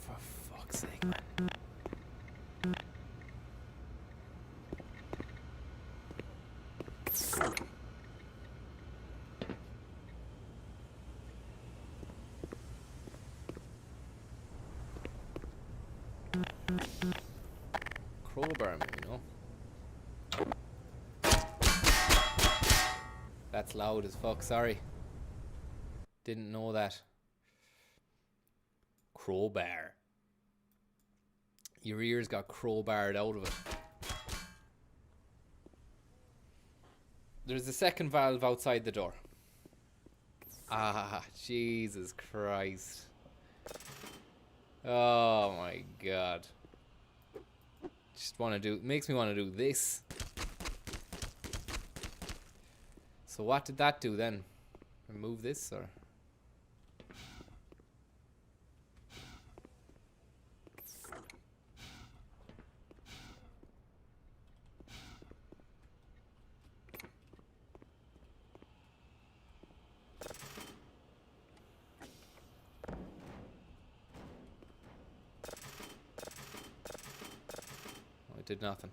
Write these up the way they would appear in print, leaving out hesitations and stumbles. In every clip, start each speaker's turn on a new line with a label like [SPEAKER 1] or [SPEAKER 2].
[SPEAKER 1] For fuck's sake, man. Crowbar me, you know? That's loud as fuck, sorry. Didn't know that. Crowbar. Your ears got crowbarred out of it. There's a second valve outside the door. Ah, Jesus Christ. Oh my god. Just want to do, makes me want to do this. So what did that do then? Remove this or? Did nothing.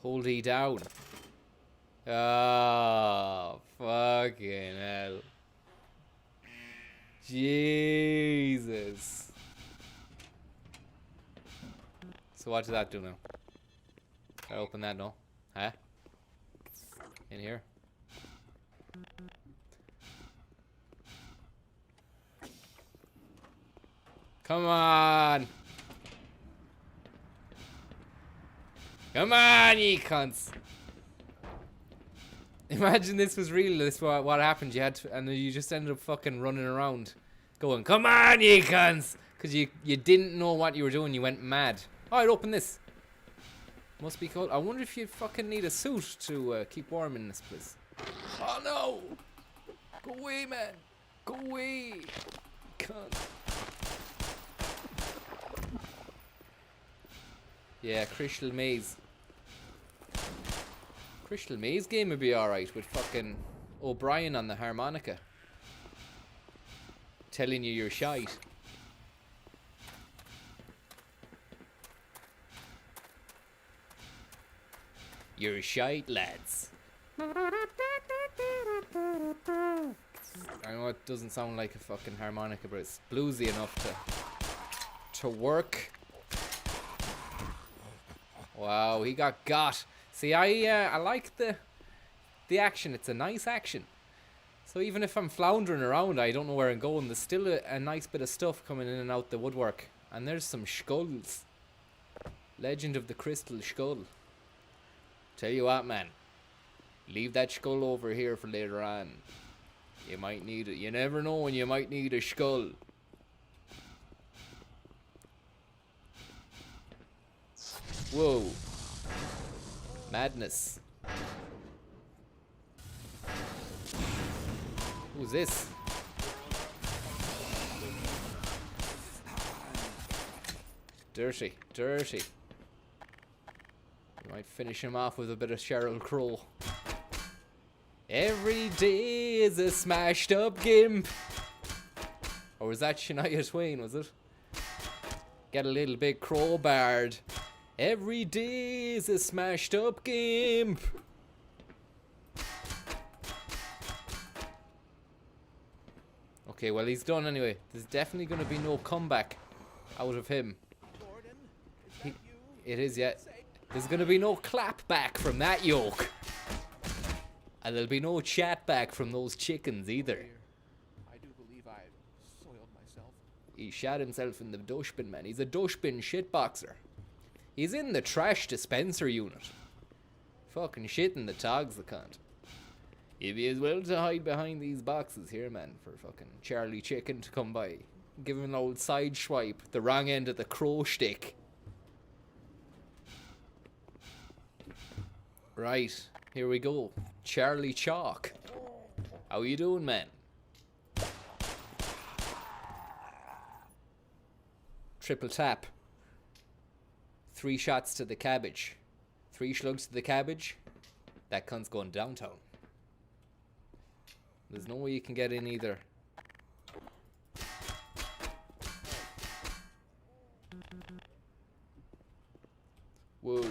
[SPEAKER 1] Hold E down. Oh, fucking hell. Jesus. So what does that do now? Can I open that now? Huh? In here? Come on! Come on, ye cunts! Imagine this was real. This what happened. You had to, and you just ended up fucking running around, going, "Come on, ye cunts!" Because you didn't know what you were doing. You went mad. Oh, I'd open this. Must be cold. I wonder if you fucking need a suit to keep warm in this place. Oh no! Go away, man! Go away, cunt! Yeah, Crystal Maze. Crystal Maze game would be alright with fucking O'Brien on the harmonica. Telling you you're shite. You're shite, lads. I know it doesn't sound like a fucking harmonica, but it's bluesy enough to work. Wow, he got. See, I like the action. It's a nice action. So even if I'm floundering around, I don't know where I'm going. There's still a nice bit of stuff coming in and out the woodwork. And there's some skulls. Legend of the Crystal Skull. Tell you what, man. Leave that skull over here for later on. You might need it. You never know when you might need a skull. Whoa. Madness. Who's this? Dirty, dirty. We might finish him off with a bit of Sheryl Crow. Every day is a smashed up gimp. Or was that Shania Twain, was it? Get a little bit crowbarred. Every day is a smashed up gimp. Okay, well he's done anyway. There's definitely going to be no comeback out of him. It is, yeah. There's going to be no clap back from that yoke. And there'll be no chat back from those chickens either.
[SPEAKER 2] I do believe I soiled myself.
[SPEAKER 1] He shot himself in the dustbin, man. He's a dustbin shitboxer. He's in the trash dispenser unit. Fucking shitting the togs, the cunt. You'd be as well to hide behind these boxes here, man, for fucking Charlie Chicken to come by. Give him an old side swipe, the wrong end of the crow stick. Right, here we go. Charlie Chalk. How you doing, man? Triple tap. 3 shots to the cabbage. 3 slugs to the cabbage. That cunt's going downtown. There's no way you can get in either. Whoa.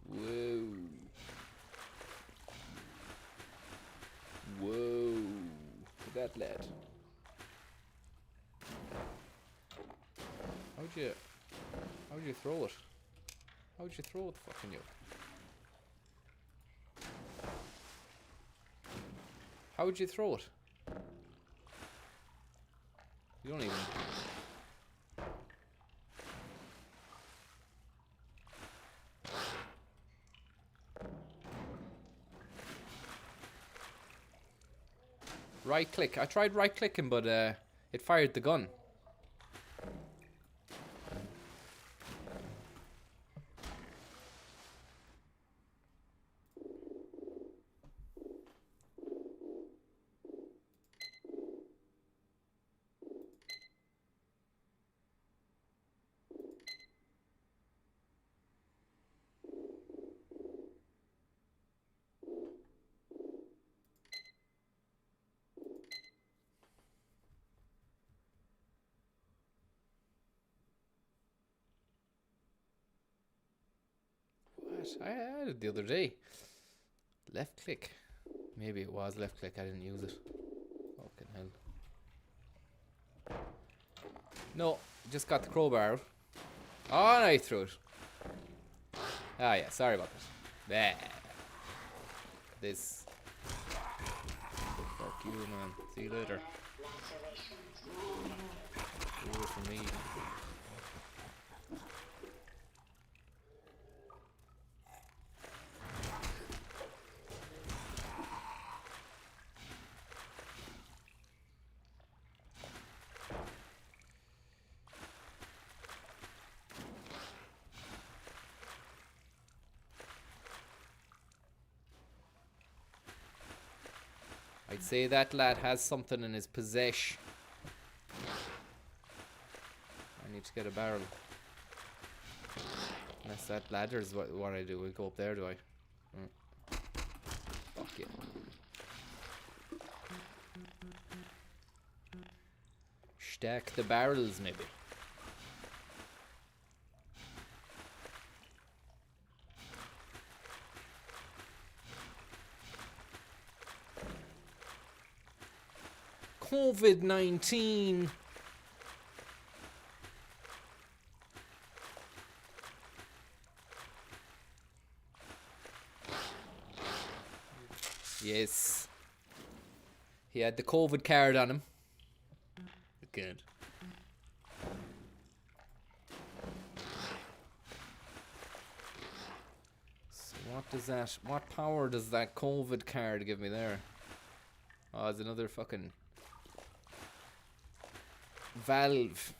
[SPEAKER 1] Whoa. Whoa. Look at that lad. How'd you throw it? How'd you throw it, fucking you? How'd you throw it? You don't even... Right click. I tried right clicking, but it fired the gun. I had it the other day. Left click. Maybe it was left click. I didn't use it. Fucking hell. No, just got the crowbar out. Oh, and I threw it. Ah, yeah, sorry about that. This. Fuck you, man. See you later. Do it for me. I'd say that lad has something in his possession. I need to get a barrel. Unless that ladder's what I do. We go up there, do I? Fuck yeah. Stack the barrels, maybe. COVID-19. Yes. He had the COVID card on him. Good. So what power does that COVID card give me there? Oh, it's another fucking valve.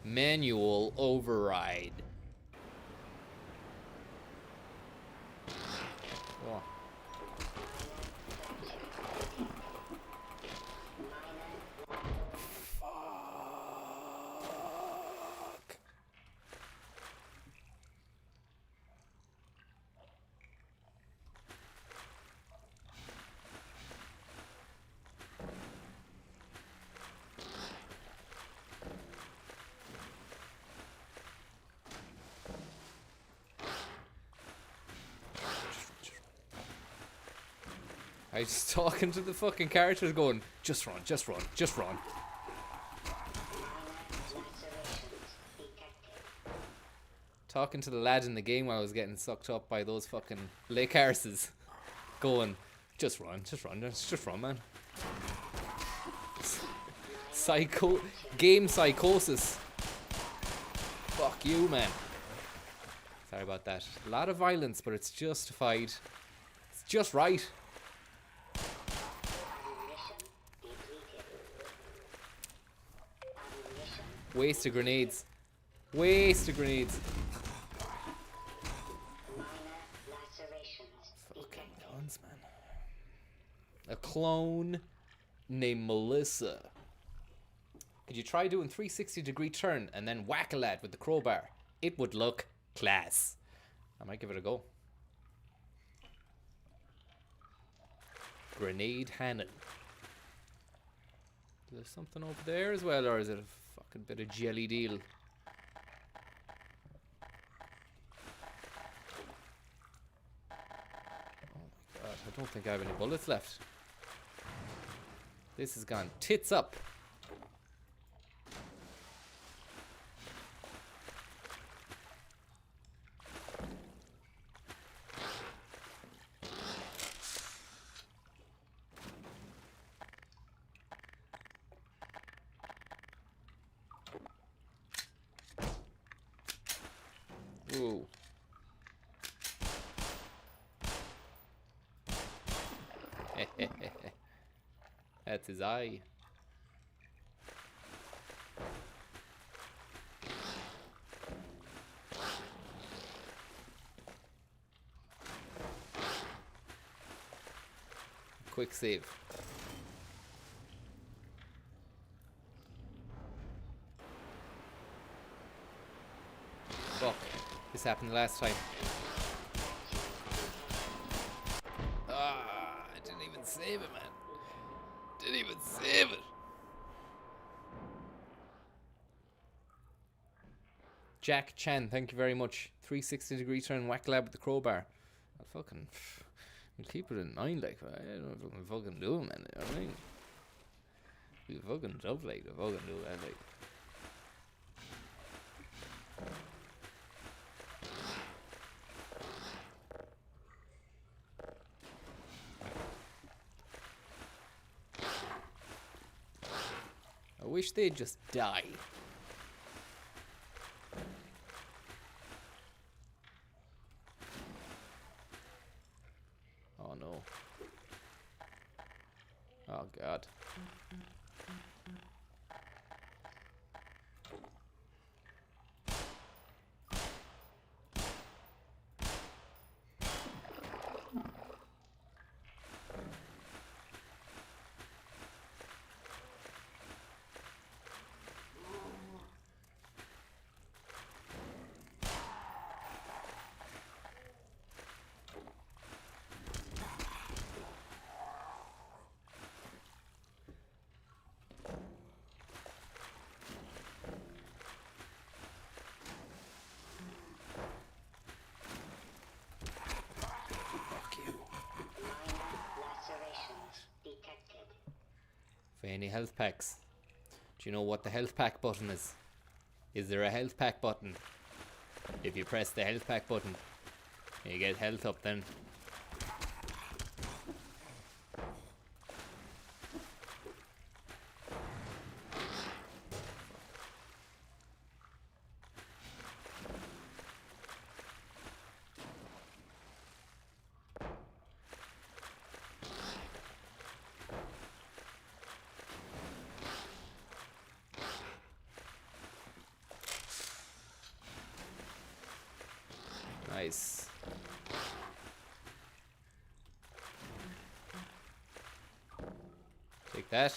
[SPEAKER 1] Manual override. Oh. Fuck. I was talking to the fucking characters going, just run, just run, just run. Talking to the lad in the game while I was getting sucked up by those fucking lake arses. Going, just run, just run, man. Game psychosis. Fuck you, man. Sorry about that. A lot of violence, but it's justified. It's just right. Waste of grenades. Waste of grenades. Fucking guns, man. A clone named Melissa. Could you try doing 360-degree turn and then whack a lad with the crowbar? It would look class. I might give it a go. Grenade Hannon. Is there something over there as well, or is it a fucking bit of jelly deal? Oh my god, I don't think I have any bullets left. This has gone tits up. Ooh. That's his eye. Quick save. Fuck. This happened last time. Ah, I didn't even save it, man. Didn't even save it. Jack Chan, thank you very much. 360-degree turn, whack lab with the crowbar. I'll keep it in mind, like, I don't know if I can fucking do it, man. You know what I mean? We fucking jump, like, to fucking do that, like. I wish they'd just die. Oh no. Oh god. For any health packs. Do you know what the health pack button is? Is there a health pack button? If you press the health pack button, you get health up then. Nice. Take that.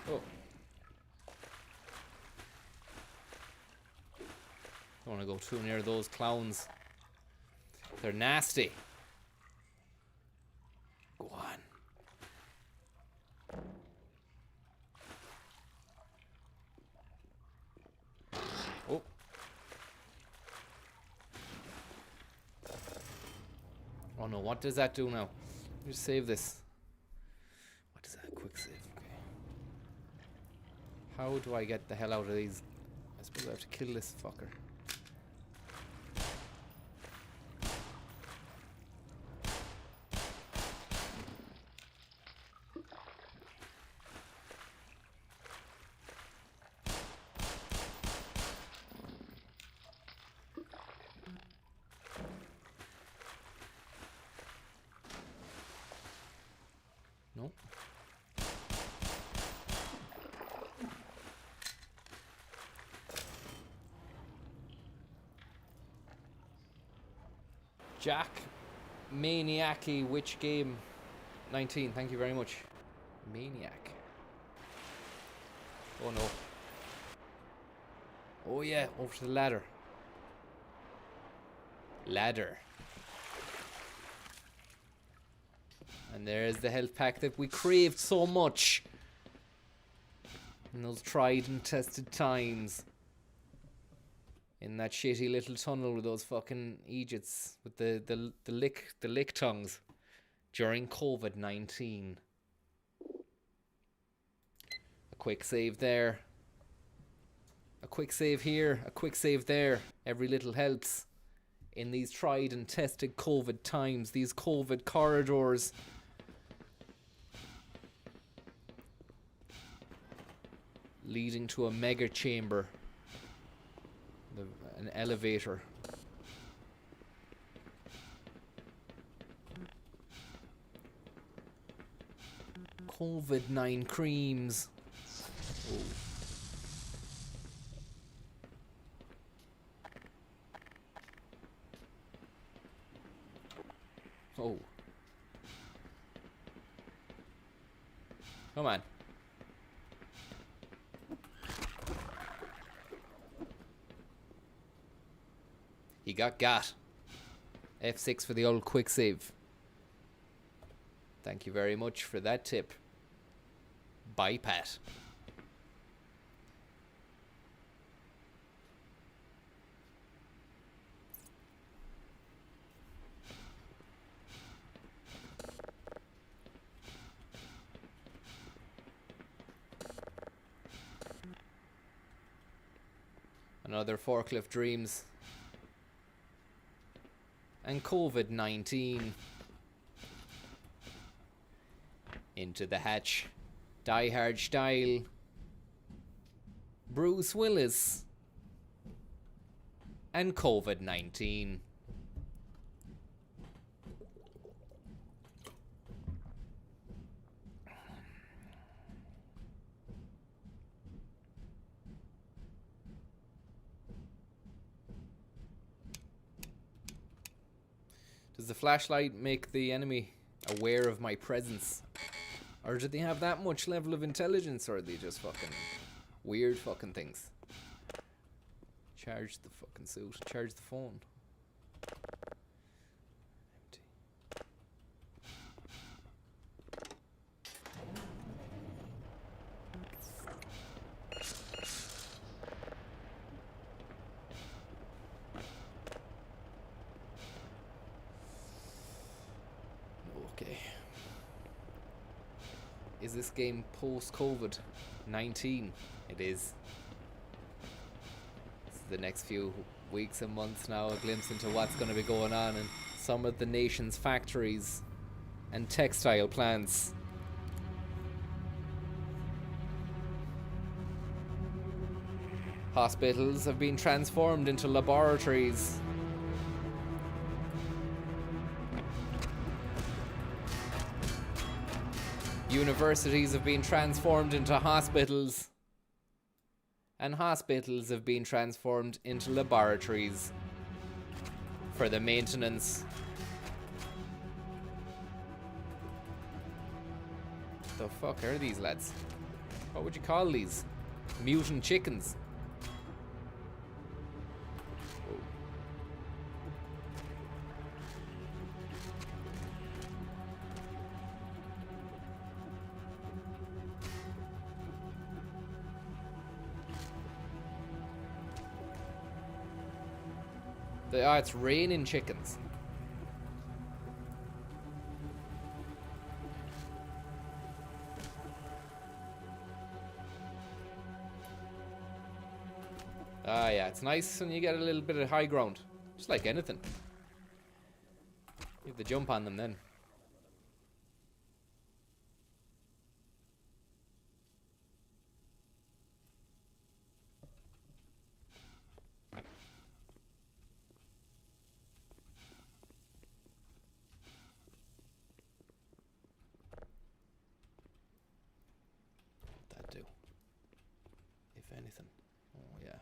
[SPEAKER 1] Oh. Don't want to go too near those clowns. They're nasty. Go on. Oh. Oh no, what does that do now? Just save this. What is that? Quick save, okay. How do I get the hell out of these? I suppose I have to kill this fucker. Nope. Jack Maniac-y Witch Game 19. Thank you very much. Maniac. Oh no. Oh yeah, over to the ladder. Ladder. And there's the health pack that we craved so much in those tried and tested times. In that shitty little tunnel with those fucking Egypts with the lick tongues during COVID-19. A quick save there. A quick save here, a quick save there. Every little helps in these tried and tested COVID times, these COVID corridors. Leading to a mega chamber. An elevator. COVID-9 creams. Oh. Oh. Come on. He got. F6 for the old quick save. Thank you very much for that tip. Bye, Pat. Another Forklift Dreams. And COVID-19. Into the hatch. Die Hard style. Bruce Willis. And COVID-19. Does the flashlight make the enemy aware of my presence? Or do they have that much level of intelligence, or are they just fucking weird fucking things? Charge the fucking suit. Charge the phone. Empty. Okay. Is this game post-COVID-19? It is. This is the next few weeks and months now, a glimpse into what's going to be going on in some of the nation's factories and textile plants. Hospitals have been transformed into laboratories. Universities have been transformed into hospitals. And hospitals have been transformed into laboratories for the maintenance. The fuck are these lads? What would you call these? Mutant chickens. It's raining chickens. Yeah, it's nice when you get a little bit of high ground. Just like anything. You have to jump on them then. Anything. Oh yeah.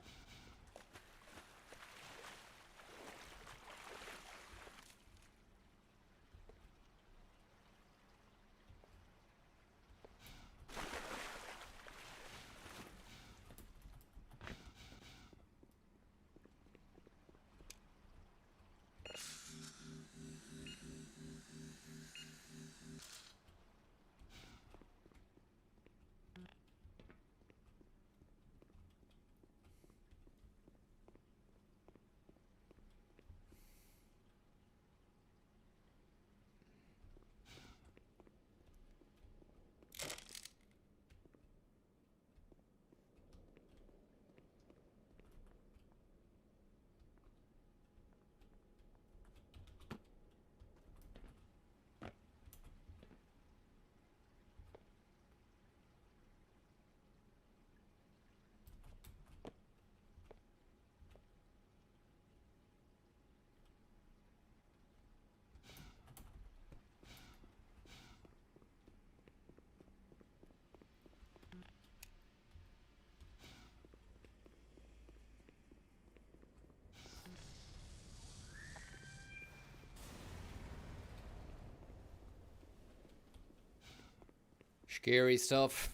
[SPEAKER 1] Scary stuff.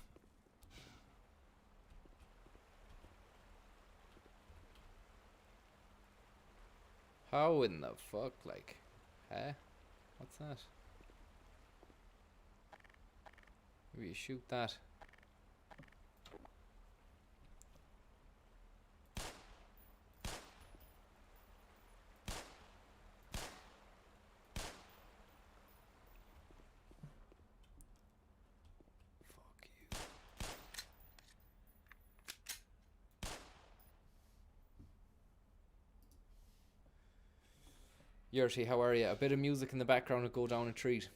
[SPEAKER 1] How in the fuck, like, huh? What's that? Maybe you shoot that. Fuck you. Yurty, how are you? A bit of music in the background would go down a treat.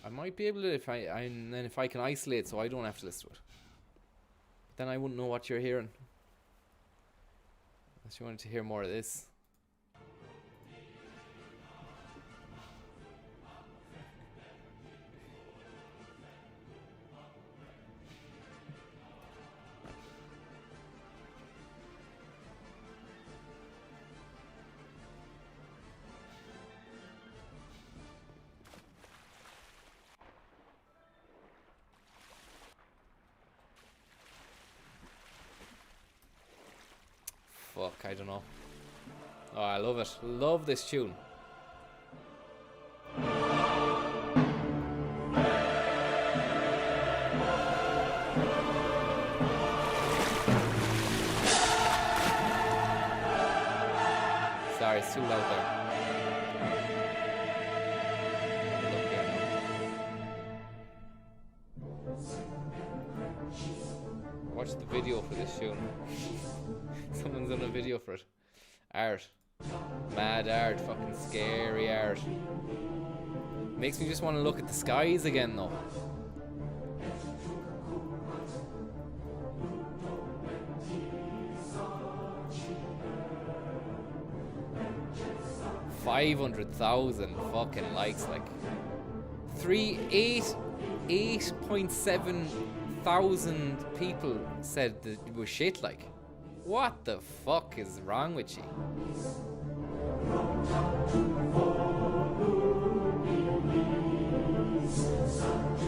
[SPEAKER 1] I might be able to if I can isolate so I don't have to listen to it. But then I wouldn't know what you're hearing. Unless you wanted to hear more of this. Fuck, I don't know. Oh, I love it. Love this tune. Sorry, it's too loud there. Watch the video for this tune. Someone's done a video for it. Art. Mad art. Fucking scary art. Makes me just want to look at the skies again though. $500,000 fucking likes, like 8.7 thousand people said that it was shit, like. What the fuck is wrong with you?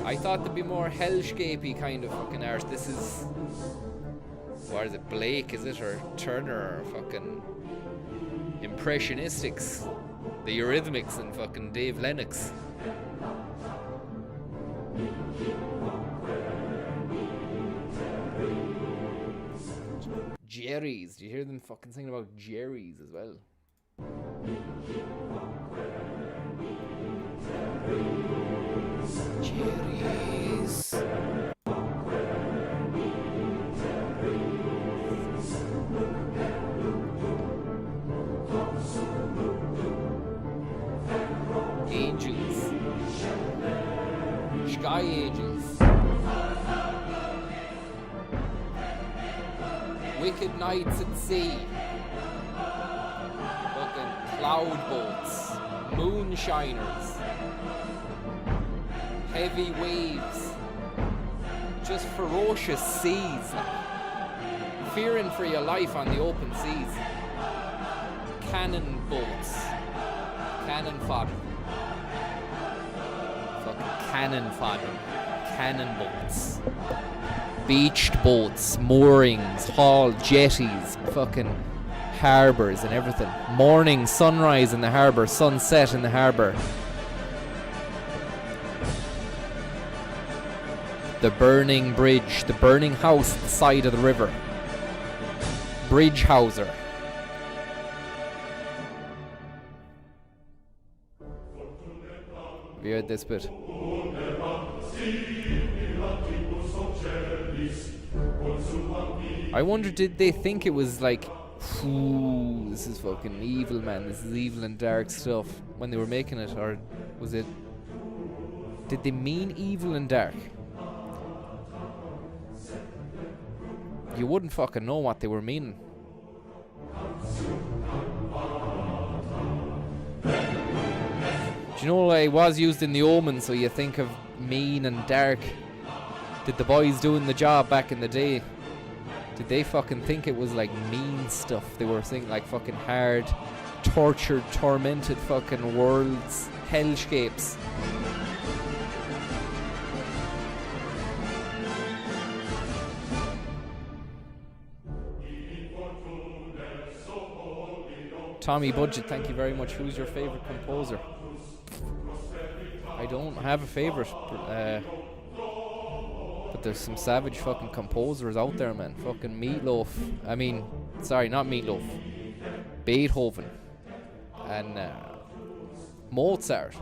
[SPEAKER 1] I thought there'd be more hellscapey kind of fucking art. This is... What is it? Blake, is it? Or Turner, or fucking... Impressionistics. The Eurythmics and fucking Dave Lennox. Jerry's. Do you hear them fucking singing about Jerry's as well? Jerry's. Angels. Sky Angels. Wicked Nights at Sea. Fucking cloud boats. Moonshiners. Heavy waves. Just ferocious seas. Fearing for your life on the open seas. Cannon boats. Cannon fodder. Fucking cannon fodder. Cannon boats. Beached boats, moorings, haul, jetties, fucking harbours and everything. Morning, sunrise in the harbour, sunset in the harbour. The burning bridge, the burning house at the side of the river. Bridge houser. Have you heard this bit? I wonder, did they think it was like, ooh, this is fucking evil, man, this is evil and dark stuff when they were making it, or was it, did they mean evil and dark? You wouldn't fucking know what they were meaning. Do you know it was used in The Omen, so you think of mean and dark. Did the boys doing the job back in the day, did they fucking think it was like mean stuff? They were thinking like fucking hard, tortured, tormented fucking worlds, hellscapes. Tommy Budget, thank you very much. Who's your favourite composer? I don't have a favourite, but there's some savage fucking composers out there, man. Fucking Meatloaf. I mean, sorry, not Meatloaf. Beethoven. And Mozart.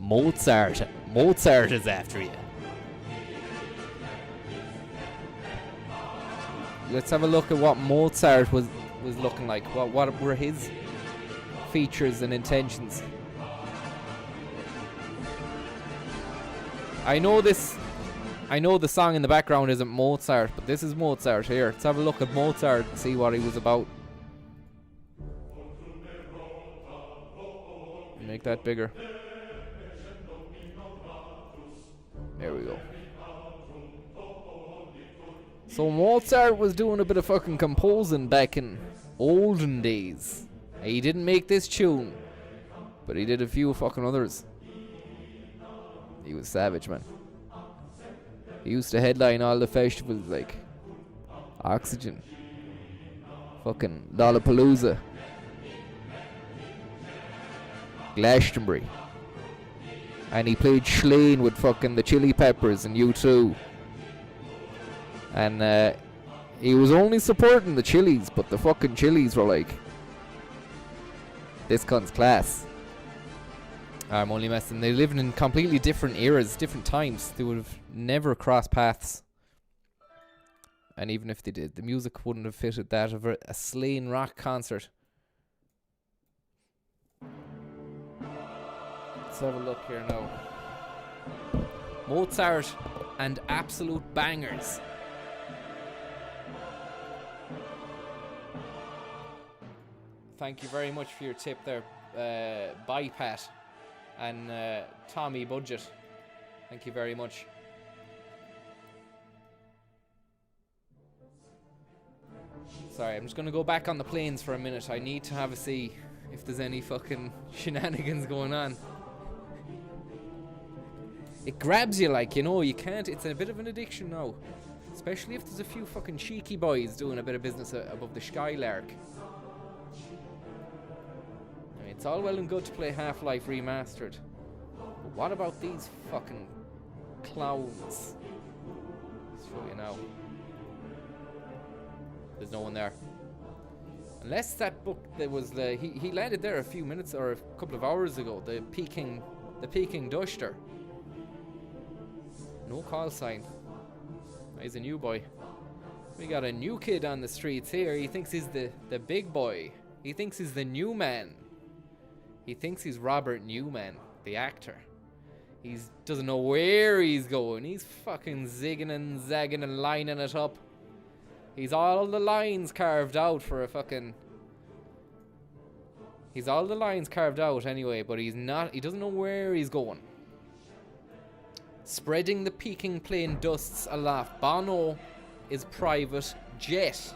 [SPEAKER 1] Mozart is after you. Let's have a look at what Mozart was looking like. What were his features and intentions? I know the song in the background isn't Mozart, but this is Mozart here. Let's have a look at Mozart and see what he was about. Make that bigger. There we go. So Mozart was doing a bit of fucking composing back in olden days. He didn't make this tune, but he did a few fucking others. He was savage, man. He used to headline all the festivals like Oxygen, fucking Lollapalooza, Glastonbury. And he played Slane with fucking the Chili Peppers and U2. And he was only supporting the Chili's, but the fucking Chili's were like, this cunt's class. I'm only messing. They lived in completely different eras, different times. They would have never crossed paths. And even if they did, the music wouldn't have fitted that of a Slane rock concert. Let's have a look here now. Mozart and absolute bangers. Thank you very much for your tip there, bye Pat and Tommy Budget. Thank you very much. Sorry, I'm just going to go back on the planes for a minute. I need to have a see if there's any fucking shenanigans going on. It grabs you like, you know, you can't. It's a bit of an addiction now. Especially if there's a few fucking cheeky boys doing a bit of business above the Skylark. I mean, it's all well and good to play Half-Life Remastered. But what about these fucking clowns? I'll show you now. There's no one there. Unless that book that was the... He landed there a few minutes or a couple of hours ago. The Peking Duster. No call sign. He's a new boy. We got a new kid on the streets here. He thinks he's the big boy. He thinks he's the new man. He thinks he's Robert Newman, the actor. He doesn't know where he's going. He's fucking zigging and zagging and lining it up. He's all the lines carved out for a fucking... He's all the lines carved out anyway, but he doesn't know where he's going. Spreading the Peking plane dusts aloft. Bono is private jet,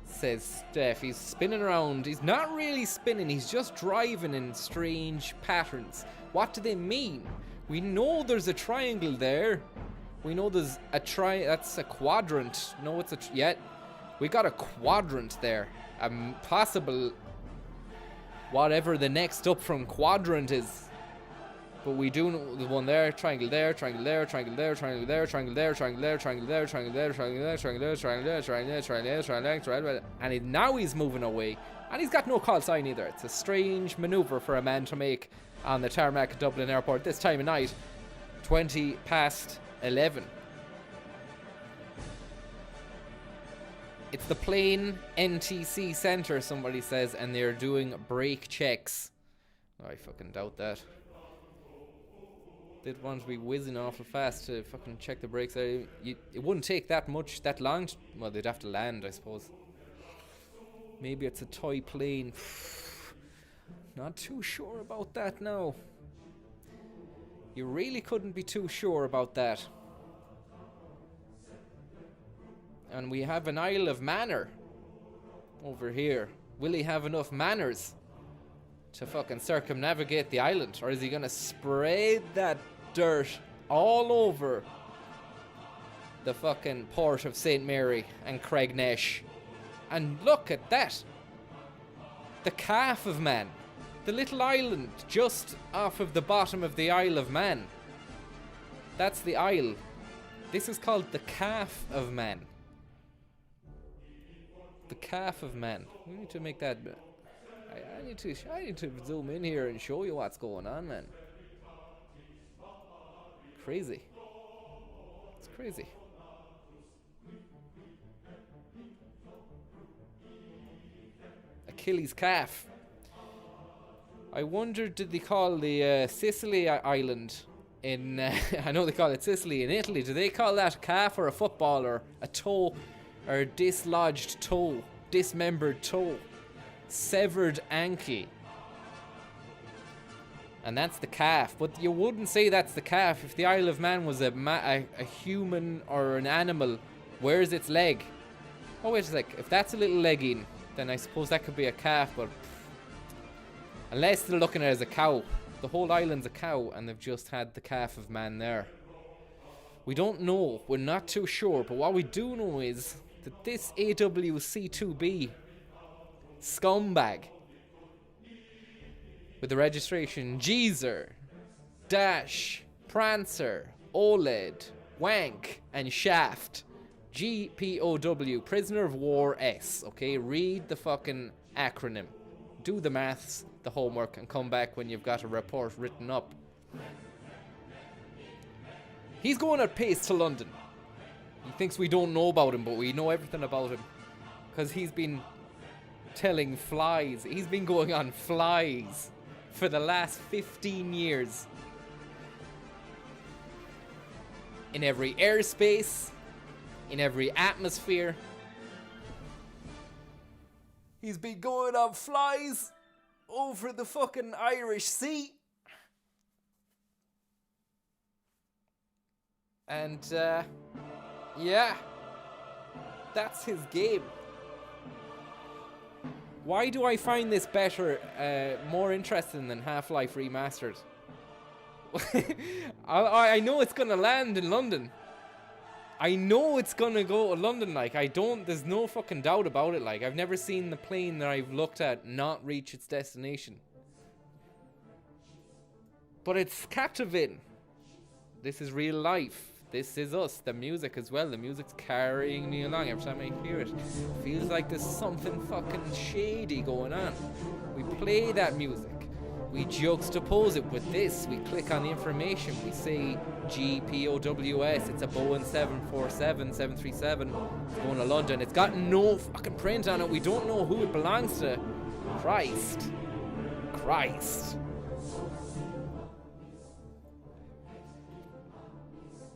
[SPEAKER 1] says Steph. He's spinning around. He's not really spinning. He's just driving in strange patterns. What do they mean? We know there's a triangle there. We know there's a that's a quadrant. No, it's we got a quadrant there. A possible whatever the next up from quadrant is. But we do know the one there, triangle there, triangle there, triangle there, triangle there, triangle there, triangle there, triangle there, triangle there, triangle there, triangle there, triangle there, triangle there, triangle there, triangle there, and now he's moving away, and he's got no call sign either. It's a strange maneuver for a man to make on the tarmac at Dublin Airport this time of night, 11:20. It's the plane NTC Centre, somebody says, and they're doing brake checks. I fucking doubt that. They'd want to be whizzing awful fast to fucking check the brakes. It wouldn't take that long. Well, they'd have to land, I suppose. Maybe it's a toy plane. Not too sure about that now. You really couldn't be too sure about that. And we have an Isle of Manor over here. Will he have enough manners to fucking circumnavigate the island, or is he gonna spray that dirt all over the fucking port of St. Mary and Craignesh. And look at that. The Calf of Man. The little island just off of the bottom of the Isle of Man. That's the isle. This is called the Calf of Man. The Calf of Man. We need to make that... I need to zoom in here and show you what's going on, man. Crazy. It's crazy. Achilles calf. I wonder, did they call the Sicily island in... I know they call it Sicily in Italy. Do they call that a calf or a football or a toe or a dislodged toe, dismembered toe, severed ankle? And that's the calf. But you wouldn't say that's the calf if the Isle of Man was a human or an animal. Where's its leg? Oh, wait a sec. If that's a little legging, then I suppose that could be a calf, but... Unless they're looking at it as a cow. The whole island's a cow, and they've just had the Calf of Man there. We don't know. We're not too sure. But what we do know is that this AWC2B scumbag with the registration Jeezer, Dash, Prancer, OLED, Wank, and Shaft. GPOW, Prisoner of War S. Okay, read the fucking acronym. Do the maths, the homework, and come back when you've got a report written up. He's going at pace to London. He thinks we don't know about him, but we know everything about him. Because he's been telling flies. He's been going on flies for the last 15 years. In every airspace, in every atmosphere. He's been going on flies over the fucking Irish Sea. And, yeah. That's his game. Why do I find this better, more interesting than Half-Life Remastered? I know it's gonna land in London. I know it's gonna go to London, like, there's no fucking doubt about it, like, I've never seen the plane that I've looked at not reach its destination. But it's captivating. This is real life. This is us. The music as well. The music's carrying me along every time I hear it. Feels like there's something fucking shady going on. We play that music. We juxtapose it with this. We click on the information. We say GPOWS. It's a Boeing 747, 737. It's going to London. It's got no fucking print on it. We don't know who it belongs to. Christ.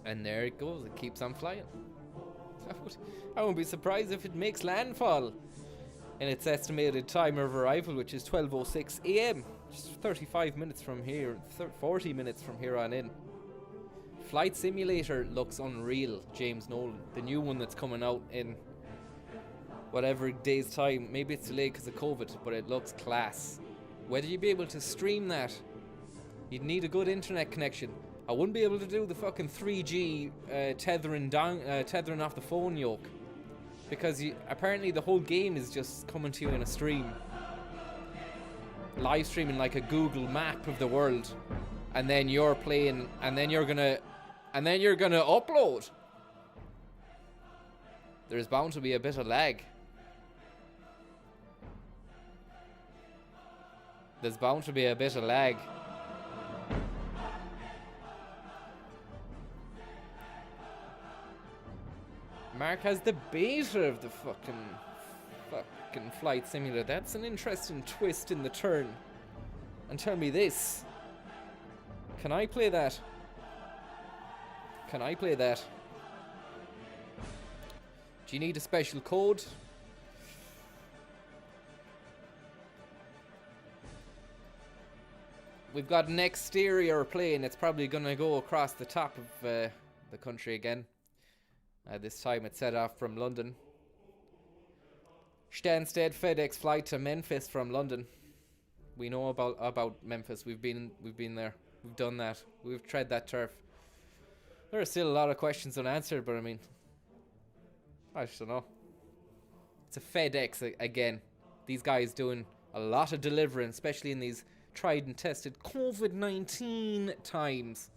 [SPEAKER 1] And there it goes. It keeps on flying. I wouldn't be surprised if it makes landfall in its estimated time of arrival, which is 12:06 a.m. Just 35 minutes from here, 40 minutes from here on in. Flight Simulator looks unreal, James Nolan. The new one that's coming out in whatever day's time. Maybe it's delayed because of COVID, but it looks class. Whether you'd be able to stream that, you'd need a good internet connection. I wouldn't be able to do the fucking 3G tethering off the phone yoke. Because apparently the whole game is just coming to you in a stream. Live streaming like a Google map of the world. And then you're playing, and then you're gonna upload. There's bound to be a bit of lag. There's bound to be a bit of lag. Mark has the beta of the fucking Flight Simulator. That's an interesting twist in the turn. And tell me this. Can I play that? Can I play that? Do you need a special code? We've got an exterior plane. It's probably going to go across the top of the country again. This time it's set off from London. Stansted FedEx flight to Memphis from London. We know about Memphis. We've been there. We've done that. We've tread that turf. There are still a lot of questions unanswered, but I mean, I just don't know. It's a FedEx again. These guys doing a lot of delivering, especially in these tried and tested COVID-19 times.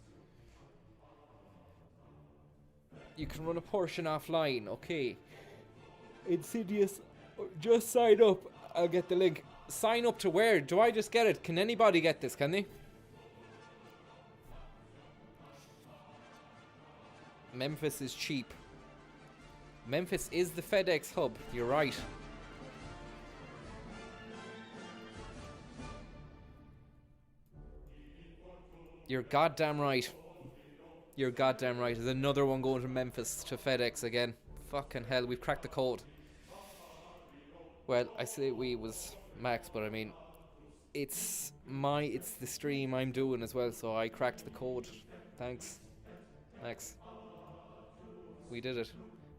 [SPEAKER 1] You can run a portion offline, okay. Insidious, just sign up. I'll get the link. Sign up to where? Do I just get it? Can anybody get this, can they? Memphis is cheap. Memphis is the FedEx hub, you're right. You're goddamn right. You're goddamn right. There's another one going to Memphis to FedEx again. Fucking hell, we've cracked the code. Well, I say we was Max, but I mean, it's the stream I'm doing as well, so I cracked the code. Thanks, Max. We did it,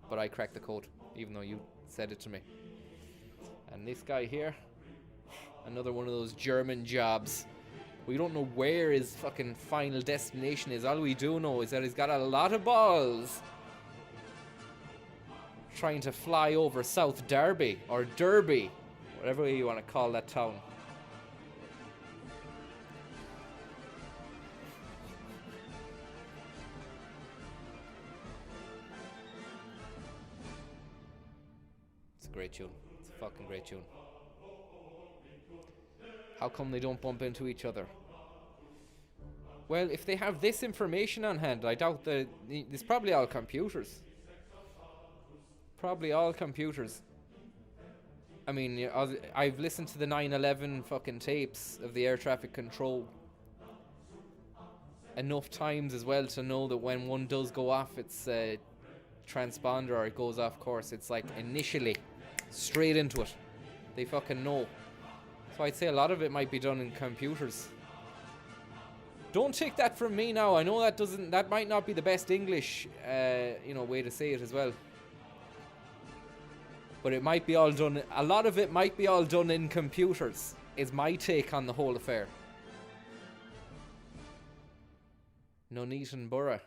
[SPEAKER 1] but I cracked the code, even though you said it to me. And this guy here, another one of those German jobs. We don't know where his fucking final destination is. All we do know is that he's got a lot of balls trying to fly over South Derby, or Derby, whatever way you want to call that town. It's a great tune. It's a fucking great tune. How come they don't bump into each other? Well, if they have this information on hand, I doubt that it's probably all computers. Probably all computers. I mean, I've listened to the 9/11 fucking tapes of the air traffic control enough times as well to know that when one does go off, it's a transponder or it goes off course. It's like initially straight into it. They fucking know. So I'd say a lot of it might be done in computers. Don't take that from me now. I know that might not be the best English, way to say it as well. But it might be all done. A lot of it might be all done in computers. Is my take on the whole affair. Nuneaton Borough.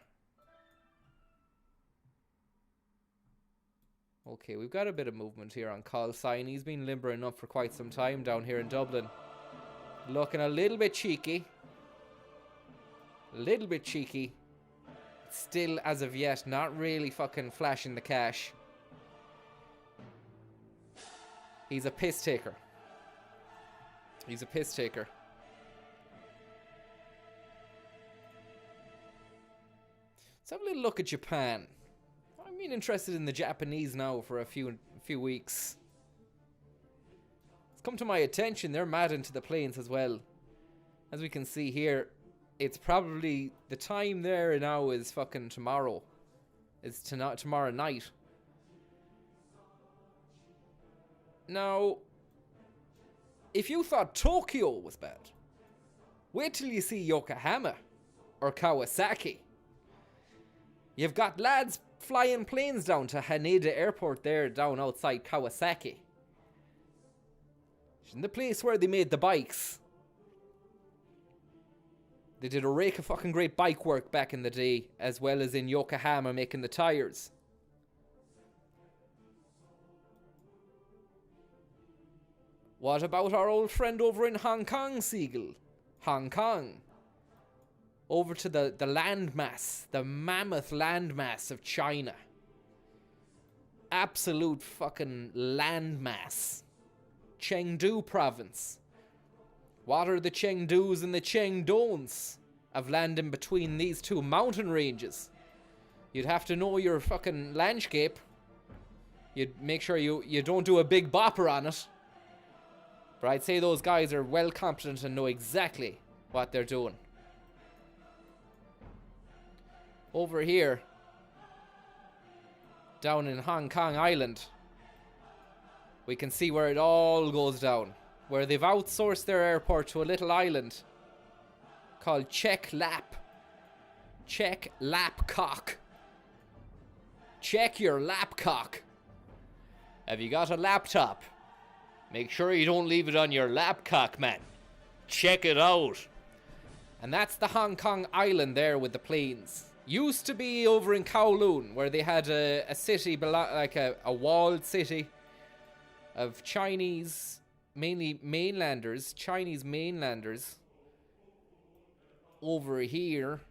[SPEAKER 1] Okay, we've got a bit of movement here on call sign. He's been limbering up for quite some time down here in Dublin. Looking a little bit cheeky. A little bit cheeky. Still, as of yet, not really fucking flashing the cash. He's a piss taker. He's a piss taker. Let's have a little look at Japan. I've been interested in the Japanese now for a few weeks. It's come to my attention, they're mad into the planes as well. As we can see here, it's probably, the time there now is fucking tomorrow. It's tomorrow night. Now, if you thought Tokyo was bad, wait till you see Yokohama or Kawasaki. You've got lads flying planes down to Haneda Airport there, down outside Kawasaki. In the place where they made the bikes. They did a rake of fucking great bike work back in the day, as well as in Yokohama making the tires. What about our old friend over in Hong Kong, Siegel? Hong Kong. Over to the landmass, the mammoth landmass of China. Absolute fucking landmass. Chengdu province. What are the Chengdus and the Chengdons of land in between these two mountain ranges? You'd have to know your fucking landscape. You'd make sure you don't do a big bopper on it. But I'd say those guys are well competent and know exactly what they're doing. Over here, down in Hong Kong Island, we can see where it all goes down. Where they've outsourced their airport to a little island called Check Lap. Check Lapcock. Check your lapcock. Have you got a laptop? Make sure you don't leave it on your lapcock, man. Check it out. And that's the Hong Kong Island there with the planes. Used to be over in Kowloon, where they had a city, like a walled city of Chinese, mainly mainlanders, Chinese mainlanders. Over here,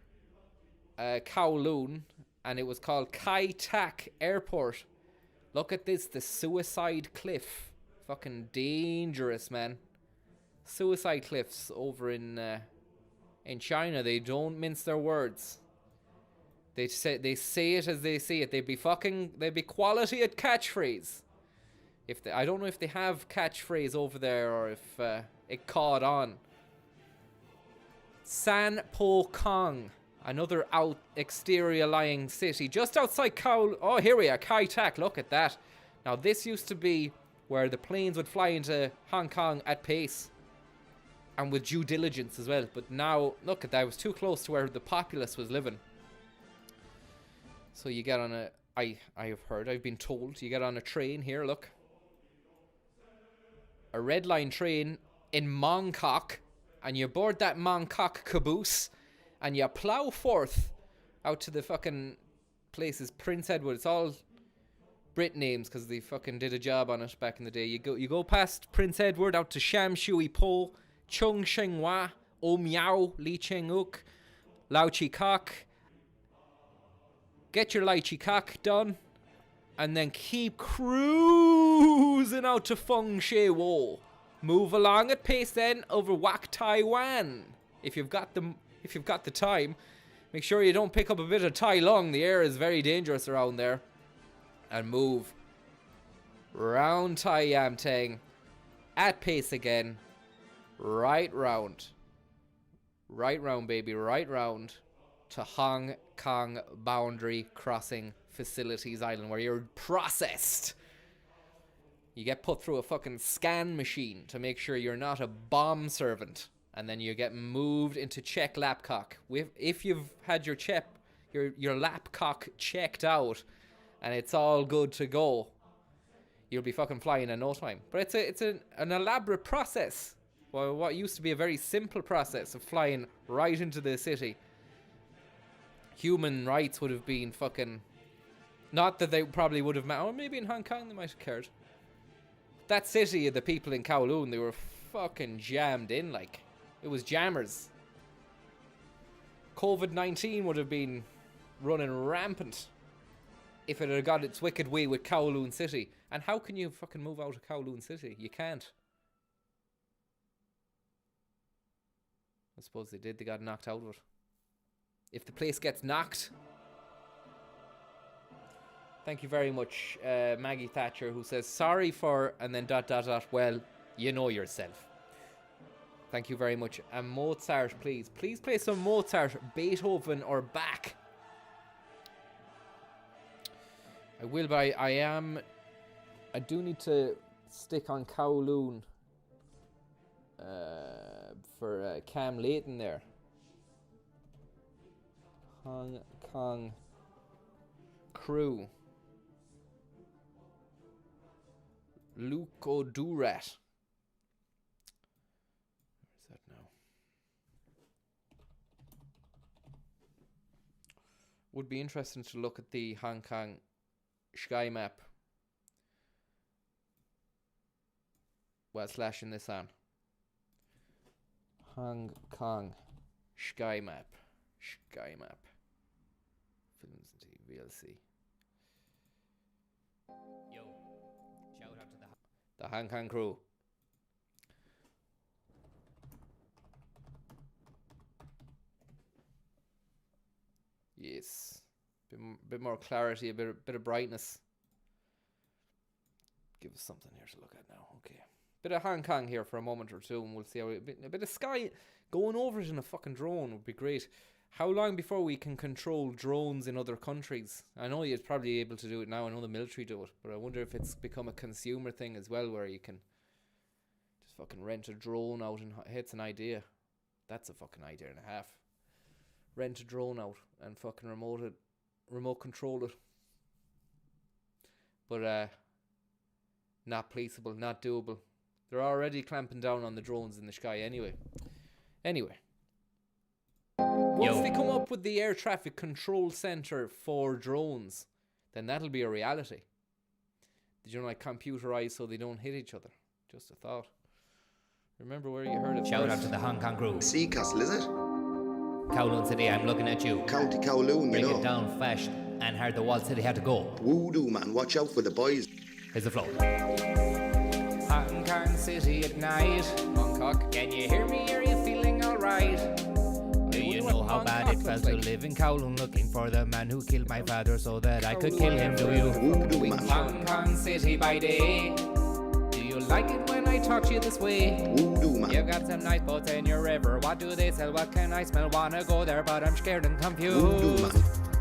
[SPEAKER 1] Kowloon, and it was called Kai Tak Airport. Look at this, the suicide cliff. Fucking dangerous, man. Suicide cliffs over in China. They don't mince their words. They say it as they see it. They'd be quality at catchphrase. I don't know if they have catchphrase over there or if it caught on. San Po Kong, another exterior lying city just outside Oh, here we are, Kai Tak. Look at that. Now this used to be where the planes would fly into Hong Kong at pace and with due diligence as well. But now, look at that. It was too close to where the populace was living. So you get on I've been told, you get on a train here, look. A red line train in Mongkok, and you board that Mongkok caboose, and you plow forth out to the fucking places. Prince Edward, it's all Brit names because they fucking did a job on it back in the day. You go past Prince Edward out to Sham Shui Po, Chung Shenghua, O Miao, Li Cheng Uk, Lao Chi Kok. Get your Lai Chi Kok done, and then keep cruising out to Feng She Wo. Move along at pace then over Wak Taiwan. If you've got the time, make sure you don't pick up a bit of Tai Lung. The air is very dangerous around there. And move round Tai Yam Teng at pace again. Right round, baby, right round to Hong Kong Boundary Crossing Facilities Island, where you're processed. You get put through a fucking scan machine to make sure you're not a bomb servant, and then you get moved into Czech Lapcock. If you've had your Lapcock checked out and it's all good to go, you'll be fucking flying in no time. But it's an elaborate process. Well, what used to be a very simple process of flying right into the city. Human rights would have been fucking... Not that they probably would have... Or maybe in Hong Kong they might have cared. That city, the people in Kowloon, they were fucking jammed in, like. It was jammers. COVID-19 would have been running rampant if it had got its wicked way with Kowloon City. And how can you fucking move out of Kowloon City? You can't. I suppose they did. They got knocked out of it. If the place gets knocked... Thank you very much, Maggie Thatcher, who says, sorry for, and then ... well, you know yourself. Thank you very much. And Mozart, please. Please play some Mozart, Beethoven, or Bach. I will, but I do need to stick on Kowloon for Cam Layton there. Hong Kong crew. Luco Durat. Where's that now? Would be interesting to look at the Hong Kong sky map while slashing this on. Hong Kong sky map. Sky map. Films and TV, VLC. Yo, shout out to the Hong Kong crew. Yes. Bit more clarity, a bit of brightness. Give us something here to look at now. Okay. Bit of Hong Kong here for a moment or two, and we'll see how a bit of sky going over it in a fucking drone would be great. How long before we can control drones in other countries? I know you're probably able to do it now. I know the military do it, but I wonder if it's become a consumer thing as well, where you can just fucking rent a drone out and it's an idea. That's a fucking idea and a half. Rent a drone out and fucking remote control it. But not policeable, not doable. They're already clamping down on the drones in the sky anyway. Once they come up with the air traffic control center for drones, then that'll be a reality. Did you know, like computerized so they don't hit each other? Just a thought. Remember where you heard it
[SPEAKER 3] Shout
[SPEAKER 1] first.
[SPEAKER 3] out to the Hong Kong crew.
[SPEAKER 4] Seacastle, is it?
[SPEAKER 3] Kowloon City, I'm looking at you.
[SPEAKER 4] County Kowloon,
[SPEAKER 3] Bring
[SPEAKER 4] you
[SPEAKER 3] it
[SPEAKER 4] know.
[SPEAKER 3] down fast and heard the Wall City had to go.
[SPEAKER 4] Voodoo, man. Watch out for the boys.
[SPEAKER 3] Here's the flow. Hong Kong City at night.
[SPEAKER 1] Bangkok.
[SPEAKER 3] Can you hear me? Are you feeling alright? Do you know how bad it felt to live in Kowloon looking for the man who killed my father so that I could kill him? Do you?
[SPEAKER 4] Voodoo, man.
[SPEAKER 3] Hong Kong City by day. Do you like it when I talk to you this way?
[SPEAKER 4] Voodoo, man.
[SPEAKER 3] You've got some nice boats in your river. What do they sell? What can I smell? Wanna go there, but I'm scared and confused.
[SPEAKER 4] Voodoo, man.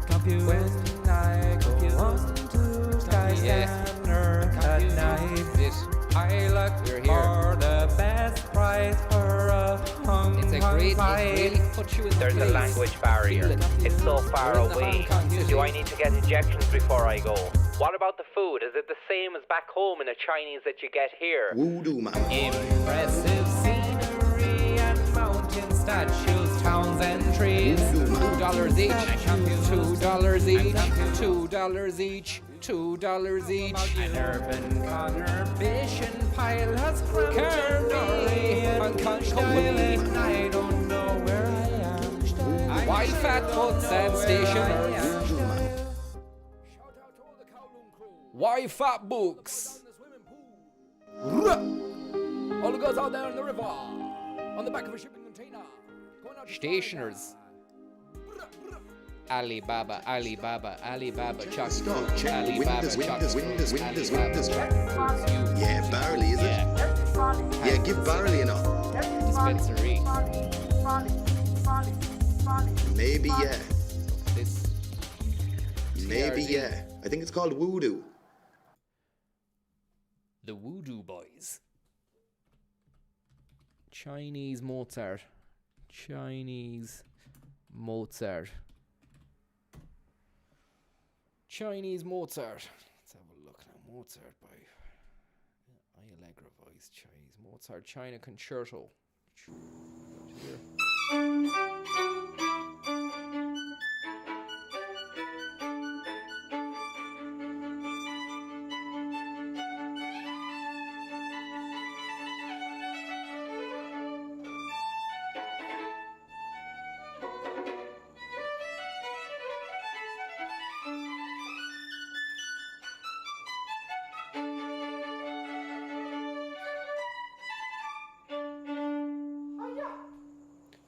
[SPEAKER 3] Confused. When I go on to Skyscanner at night,
[SPEAKER 1] This.
[SPEAKER 3] I look
[SPEAKER 1] We're here.
[SPEAKER 3] for the best price for a Hong
[SPEAKER 1] It's a
[SPEAKER 3] Kong
[SPEAKER 1] great. It
[SPEAKER 3] flight.
[SPEAKER 1] really puts you in the
[SPEAKER 5] There's a
[SPEAKER 1] place.
[SPEAKER 5] language barrier.
[SPEAKER 1] Feel it.
[SPEAKER 5] It's so far
[SPEAKER 1] We're in the
[SPEAKER 5] away.
[SPEAKER 1] Hong Kong city.
[SPEAKER 5] Do I need to get injections before I go? What about the food? Is it the same as back home in the Chinese that you get here?
[SPEAKER 4] Voodoo, man.
[SPEAKER 3] Impressive scenery and mountain statues, towns and trees.
[SPEAKER 1] $2 each. $2 each.
[SPEAKER 3] $2
[SPEAKER 1] $2 each. $2 each.
[SPEAKER 3] An urban conurbation pile has grown
[SPEAKER 1] Kirby, Hong Kong company.
[SPEAKER 3] I don't know where I am.
[SPEAKER 1] Wi-Fi boats and stationers.
[SPEAKER 4] Voodoo, man.
[SPEAKER 1] Wi-Fi books. All the girls out there in the river, on the back of a shipping container. Stationers. Alibaba, Alibaba, Alibaba, chocolate.
[SPEAKER 4] Stop. Check the
[SPEAKER 1] Alibaba,
[SPEAKER 4] windows, windows,
[SPEAKER 1] chocolate.
[SPEAKER 4] windows, windows,
[SPEAKER 1] Alibaba,
[SPEAKER 4] windows. Yeah, barley, is it?
[SPEAKER 1] Yeah,
[SPEAKER 4] Yeah, give barley, you know.
[SPEAKER 1] dispensary.
[SPEAKER 4] Maybe, yeah.
[SPEAKER 1] This
[SPEAKER 4] Maybe,
[SPEAKER 1] TRZ.
[SPEAKER 4] yeah. I think it's called voodoo.
[SPEAKER 1] The Voodoo Boys. Chinese Mozart. Chinese Mozart. Chinese Mozart. Let's have a look now. Mozart by I Allegra voice. Chinese Mozart. China Concerto. Here.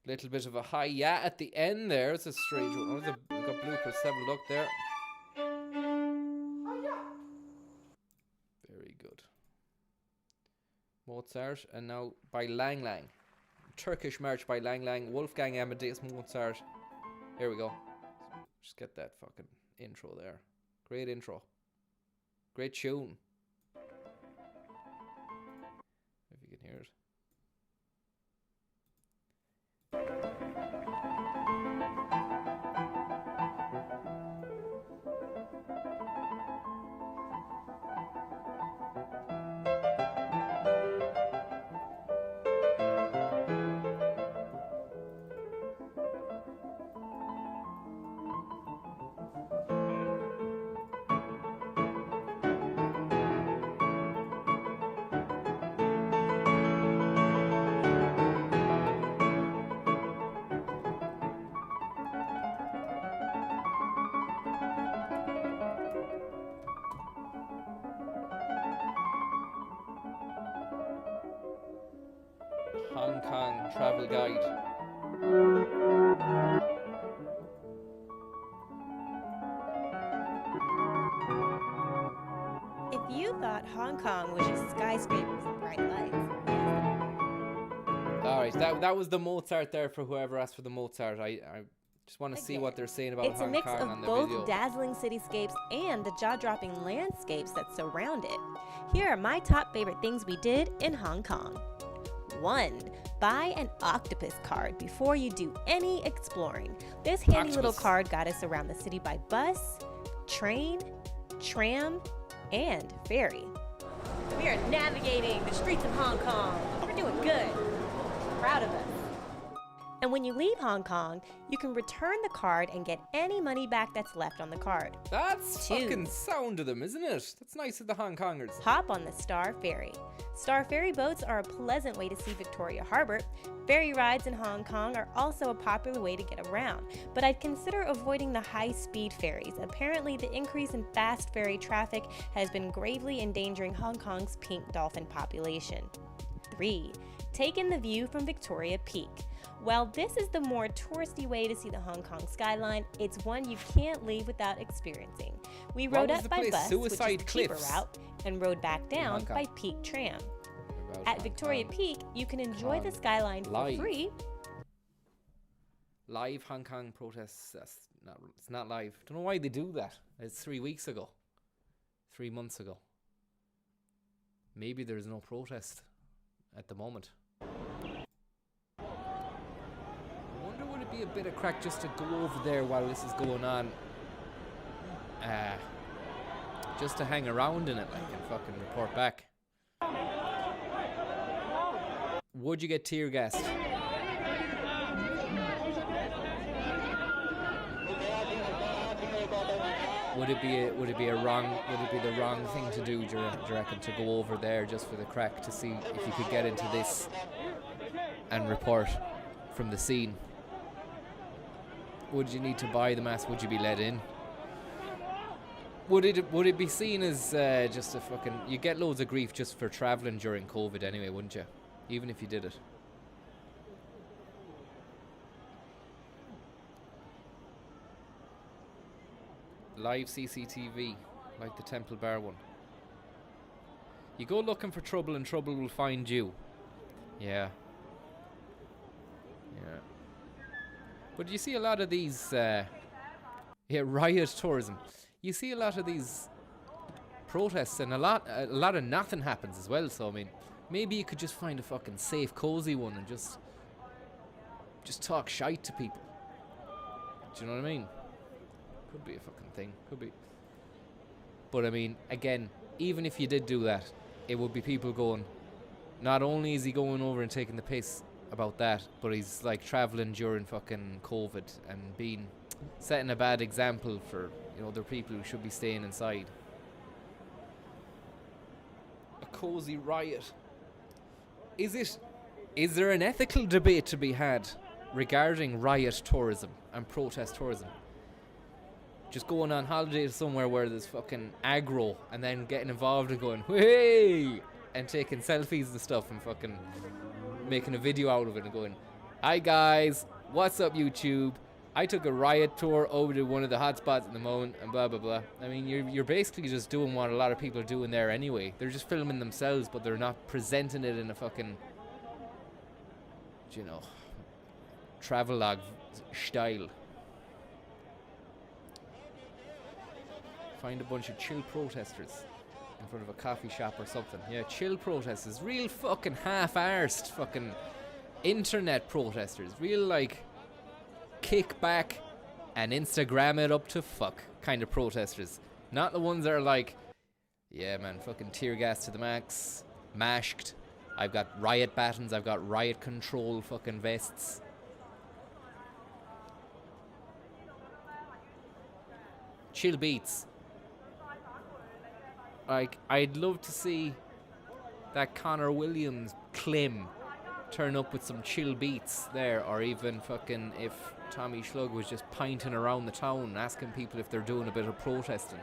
[SPEAKER 1] Little bit of a high yeah at the end there. It's a strange one. We got bloopers. Have a look there. Very good. Mozart, and now by Lang Lang. Turkish March by Lang Lang. Wolfgang Amadeus Mozart. Here we go. Just get that fucking intro there. Great intro. Great tune. If you can hear it. Hong Kong travel guide.
[SPEAKER 6] If you thought Hong Kong was just skyscrapers and bright lights,
[SPEAKER 1] All right, that was the Mozart there for whoever asked for the Mozart. I just want to see what they're saying about
[SPEAKER 6] it's a
[SPEAKER 1] Hong
[SPEAKER 6] mix
[SPEAKER 1] Kong on
[SPEAKER 6] of
[SPEAKER 1] the
[SPEAKER 6] both
[SPEAKER 1] video.
[SPEAKER 6] dazzling cityscapes and the jaw-dropping landscapes that surround it. Here are my top favorite things we did in Hong Kong. 1. Buy an octopus card before you do any exploring. This handy little
[SPEAKER 1] Octopus.
[SPEAKER 6] card got us around the city by bus, train, tram, and ferry. We are navigating the streets of Hong Kong. We're doing good. Proud of us. And when you leave Hong Kong, you can return the card and get any money back that's left on the card.
[SPEAKER 1] That's
[SPEAKER 6] 2.
[SPEAKER 1] fucking sound of them, isn't it? That's nice of the Hong Kongers.
[SPEAKER 6] Hop on the Star Ferry. Star Ferry boats are a pleasant way to see Victoria Harbour. Ferry rides in Hong Kong are also a popular way to get around, but I'd consider avoiding the high-speed ferries. Apparently, the increase in fast ferry traffic has been gravely endangering Hong Kong's pink dolphin population. 3. Take in the view from Victoria Peak. While this is the more touristy way to see the Hong Kong skyline, it's one you can't leave without experiencing. We
[SPEAKER 1] What
[SPEAKER 6] rode
[SPEAKER 1] was
[SPEAKER 6] up
[SPEAKER 1] the
[SPEAKER 6] by
[SPEAKER 1] place?
[SPEAKER 6] bus,
[SPEAKER 1] Suicide
[SPEAKER 6] which is the cheaper
[SPEAKER 1] Cliffs
[SPEAKER 6] route, and rode back down
[SPEAKER 1] Hong Kong.
[SPEAKER 6] by Peak Tram.
[SPEAKER 1] About
[SPEAKER 6] At
[SPEAKER 1] Hong
[SPEAKER 6] Victoria
[SPEAKER 1] Kong.
[SPEAKER 6] Peak, you can enjoy the
[SPEAKER 1] Kong
[SPEAKER 6] skyline for
[SPEAKER 1] live.
[SPEAKER 6] free.
[SPEAKER 1] Live Hong Kong protests. It's not live. Don't know why they do that. It's 3 weeks ago. 3 months ago. Maybe there's no protest at the moment. I wonder would it be a bit of crack just to go over there while this is going on. Just to hang around in it, like, and fucking report back. Would you get tear gassed? Would it be the wrong thing to do, do you reckon, to go over there just for the crack to see if you could get into this and report from the scene? Would you need to buy the mask? Would you be let in? Would it be seen as just a fucking... You get loads of grief just for travelling during COVID anyway, wouldn't you? Even if you did it. Live CCTV, like the Temple Bar one. You go looking for trouble and trouble will find you. Yeah. Yeah. But you see a lot of these riot tourism. You see a lot of these protests and a lot of nothing happens as well, so I mean maybe you could just find a fucking safe, cozy one and just talk shite to people. Do you know what I mean? Could be a fucking thing. Could be. But I mean, again, even if you did do that, it would be people going, not only is he going over and taking the piss about that, but he's like travelling during fucking COVID and setting a bad example for, you know, other people who should be staying inside. A cozy riot. Is there an ethical debate to be had regarding riot tourism and protest tourism? Just going on holiday to somewhere where there's fucking aggro and then getting involved and going, hey, and taking selfies and stuff and fucking making a video out of it and going, hi guys, what's up YouTube? I took a riot tour over to one of the hotspots in the moment and blah blah blah. I mean, you're basically just doing what a lot of people are doing there anyway. They're just filming themselves, but they're not presenting it in a fucking, you know, travelogue style. Find a bunch of chill protesters in front of a coffee shop or something. Yeah, chill protesters. Real fucking half-arsed fucking internet protesters. Real, like, kick back and Instagram it up to fuck kind of protesters. Not the ones that are like, yeah, man, fucking tear gas to the max, masked. I've got riot batons. I've got riot control fucking vests. Chill beats. Like, I'd love to see that Connor Williams Klim turn up with some chill beats there, or even fucking if Tommy Schlug was just pinting around the town asking people if they're doing a bit of protesting.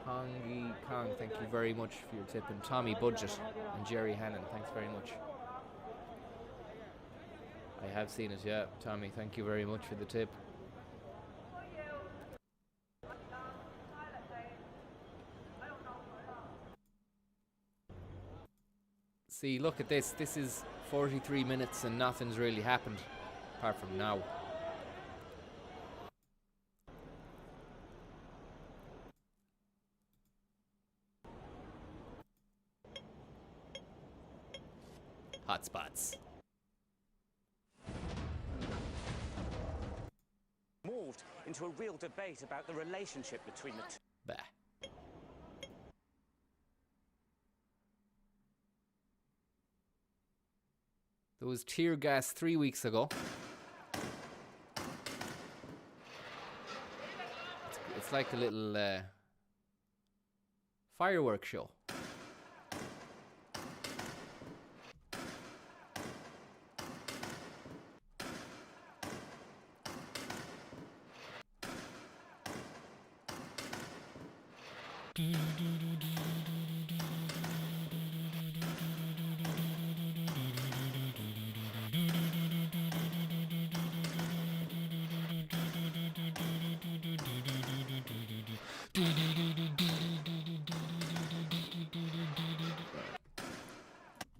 [SPEAKER 1] Hongi Kong, thank you very much for your tip, and Tommy Budget and Jerry Hannon, thanks very much. I have seen it, yeah. Tommy, thank you very much for the tip. See, look at this. This is 43 minutes and nothing's really happened apart from now. Hotspots.
[SPEAKER 7] Morphed into a real debate about the relationship between the two.
[SPEAKER 1] Bah. There was tear gas 3 weeks ago. It's like a little fireworks show.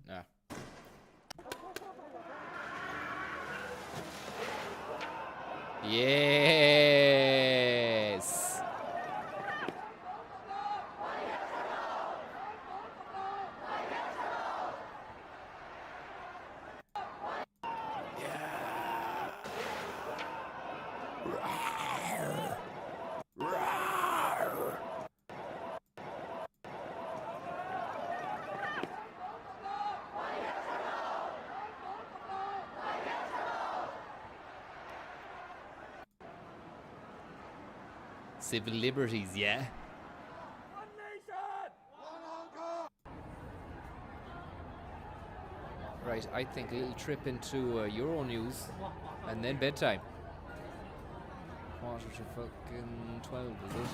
[SPEAKER 1] Yeah. Yes. Civil liberties, yeah. Right, I think a little trip into Euro news and then bedtime. 11:45, is it?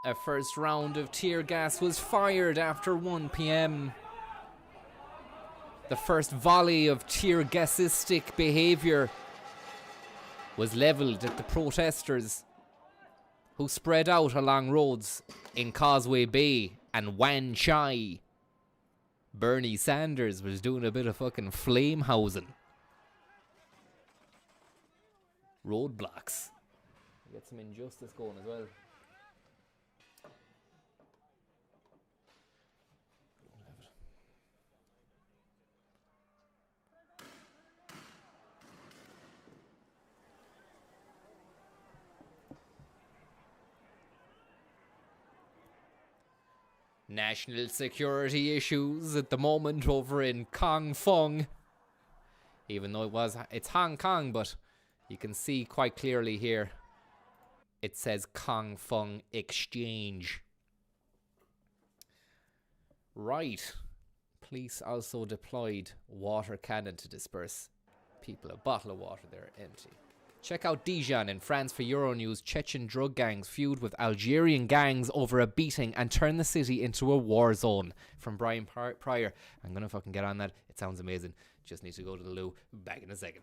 [SPEAKER 1] A first round of tear gas was fired after 1 p.m. The first volley of tear gasistic behaviour was levelled at the protesters who spread out along roads in Causeway Bay and Wan Chai. Bernie Sanders was doing a bit of fucking flame housing. Roadblocks. Get some injustice going as well. National security issues at the moment over in Kong Fung. Even though it's Hong Kong, but you can see quite clearly here it says Kong Fung Exchange. Right. Police also deployed water cannon to disperse people. A bottle of water there empty. Check out Dijon in France for Euronews. Chechen drug gangs feud with Algerian gangs over a beating and turn the city into a war zone. From Brian Pryor. I'm going to fucking get on that. It sounds amazing. Just need to go to the loo. Back in a second.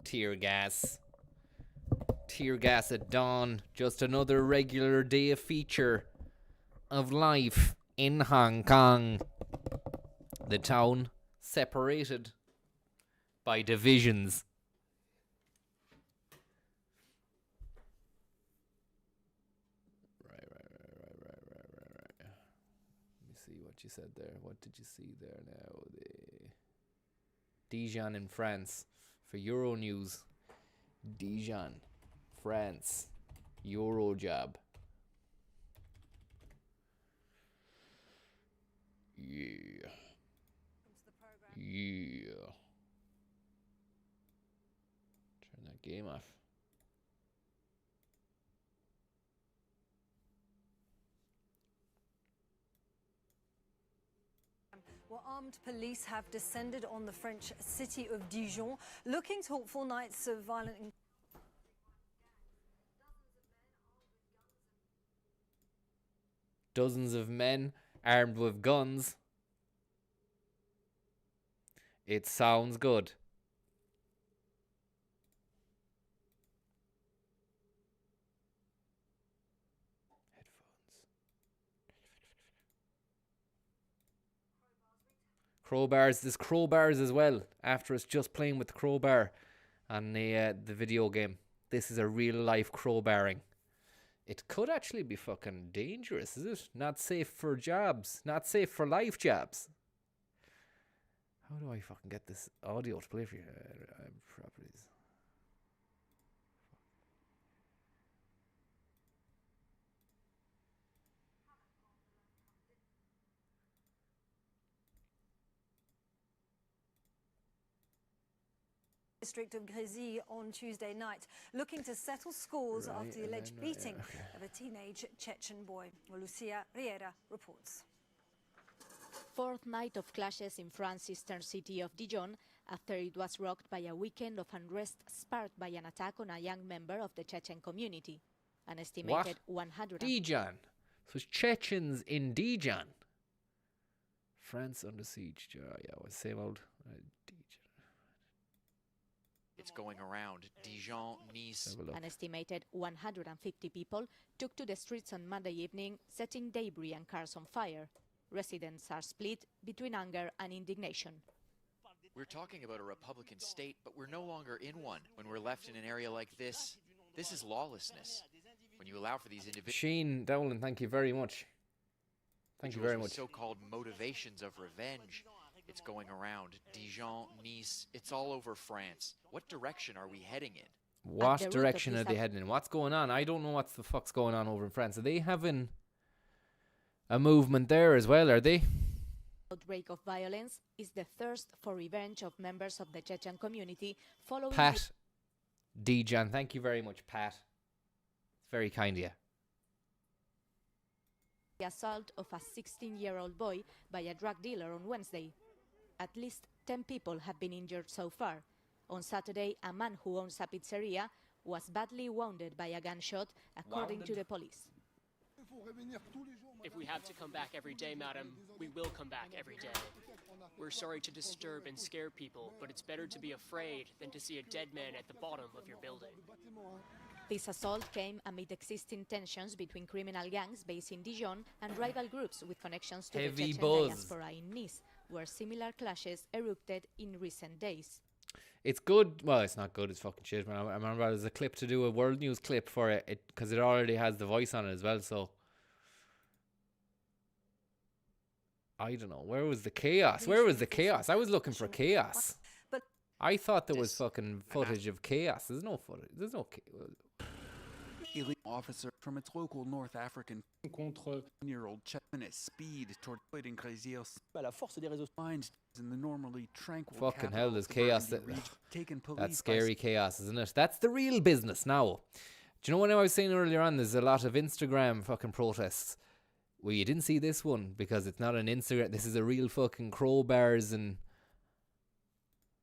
[SPEAKER 1] Tear gas. Tear gas at dawn. Just another regular day feature of life in Hong Kong. The town separated by divisions. Right. Let me see what you said there. What did you see there now? Dijon in France for Euro News. Dijon, France, Eurojob. Yeah. Turn that game off.
[SPEAKER 8] Well, armed police have descended on the French city of Dijon, looking to halt 4 nights of violent.
[SPEAKER 1] Dozens of men armed with guns. It sounds good. Crowbars. There's crowbars as well. After us just playing with the crowbar on the video game. This is a real life crowbarring. It could actually be fucking dangerous, is it? Not safe for jobs. Not safe for life jobs. How do I fucking get this audio to play for you? Properties.
[SPEAKER 8] District of Grésy on Tuesday night, looking to settle scores after the alleged beating of a teenage Chechen boy. Well, Lucia Riera reports.
[SPEAKER 9] Fourth night of clashes in France's eastern city of Dijon after it was rocked by a weekend of unrest sparked by an attack on a young member of the Chechen community. An estimated 100.
[SPEAKER 1] Dijon. So it's Chechens in Dijon. France under siege. Yeah, same old Dijon.
[SPEAKER 10] It's going around. Dijon, Nice.
[SPEAKER 9] An estimated 150 people took to the streets on Monday evening, setting debris and cars on fire. Residents are split between anger and indignation.
[SPEAKER 10] We're talking about a Republican state, but we're no longer in one. When we're left in an area like this is lawlessness. When you allow for these individuals...
[SPEAKER 1] Shane Dowland, thank you very much. Thank you very much.
[SPEAKER 10] So-called motivations of revenge. It's going around. Dijon, Nice, it's all over France. What direction are we heading in?
[SPEAKER 1] What direction are they heading in? What's going on? I don't know what the fuck's going on over in France. Are they having a movement there as well, are they?
[SPEAKER 9] Outbreak of violence is the thirst for revenge of members of the Chechen community following
[SPEAKER 1] Pat Dijon, thank you very much, Pat. It's very kind of you.
[SPEAKER 9] The assault of a 16-year-old boy by a drug dealer on Wednesday. At least 10 people have been injured so far. On Saturday, a man who owns a pizzeria was badly wounded by a gunshot, according to the police.
[SPEAKER 11] If we have to come back every day, madam, we will come back every day. We're sorry to disturb and scare people, but it's better to be afraid than to see a dead man at the bottom of your building.
[SPEAKER 9] This assault came amid existing tensions between criminal gangs based in Dijon and rival groups with connections to the Chechen diaspora in Nice, where similar clashes erupted in recent days.
[SPEAKER 1] It's good. Well, it's not good. It's fucking shit. Man. I remember there's a clip to do a World News clip for it because it already has the voice on it as well. So I don't know. Where was the chaos? Where was the chaos? I was looking for chaos.
[SPEAKER 8] But
[SPEAKER 1] I thought there was fucking footage of chaos. There's no footage. There's no chaos.
[SPEAKER 2] Elite officer from its local North African year-old Chechen at speed toward avoiding Grésy. La force des réseaux in the normally tranquil
[SPEAKER 1] fucking hell, there's chaos. That's scary chaos, isn't it? That's the real business now. Do you know what I was saying earlier on? There's a lot of Instagram fucking protests. Well, you didn't see this one because it's not an Instagram. This is a real fucking crowbars and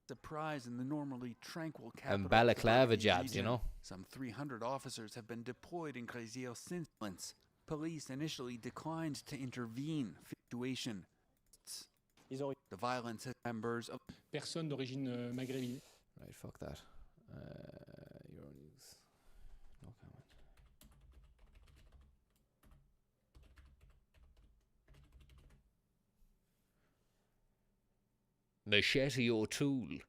[SPEAKER 2] surprise in the normally tranquil capital
[SPEAKER 1] and balaclava jobs, you know.
[SPEAKER 2] Some 300 officers have been deployed in Grésy since police initially declined to intervene. Situation. The violence is members of
[SPEAKER 12] personnes d'origine maghrébine.
[SPEAKER 1] Right, fuck that. Euronews. No comment. Machete O'Toole.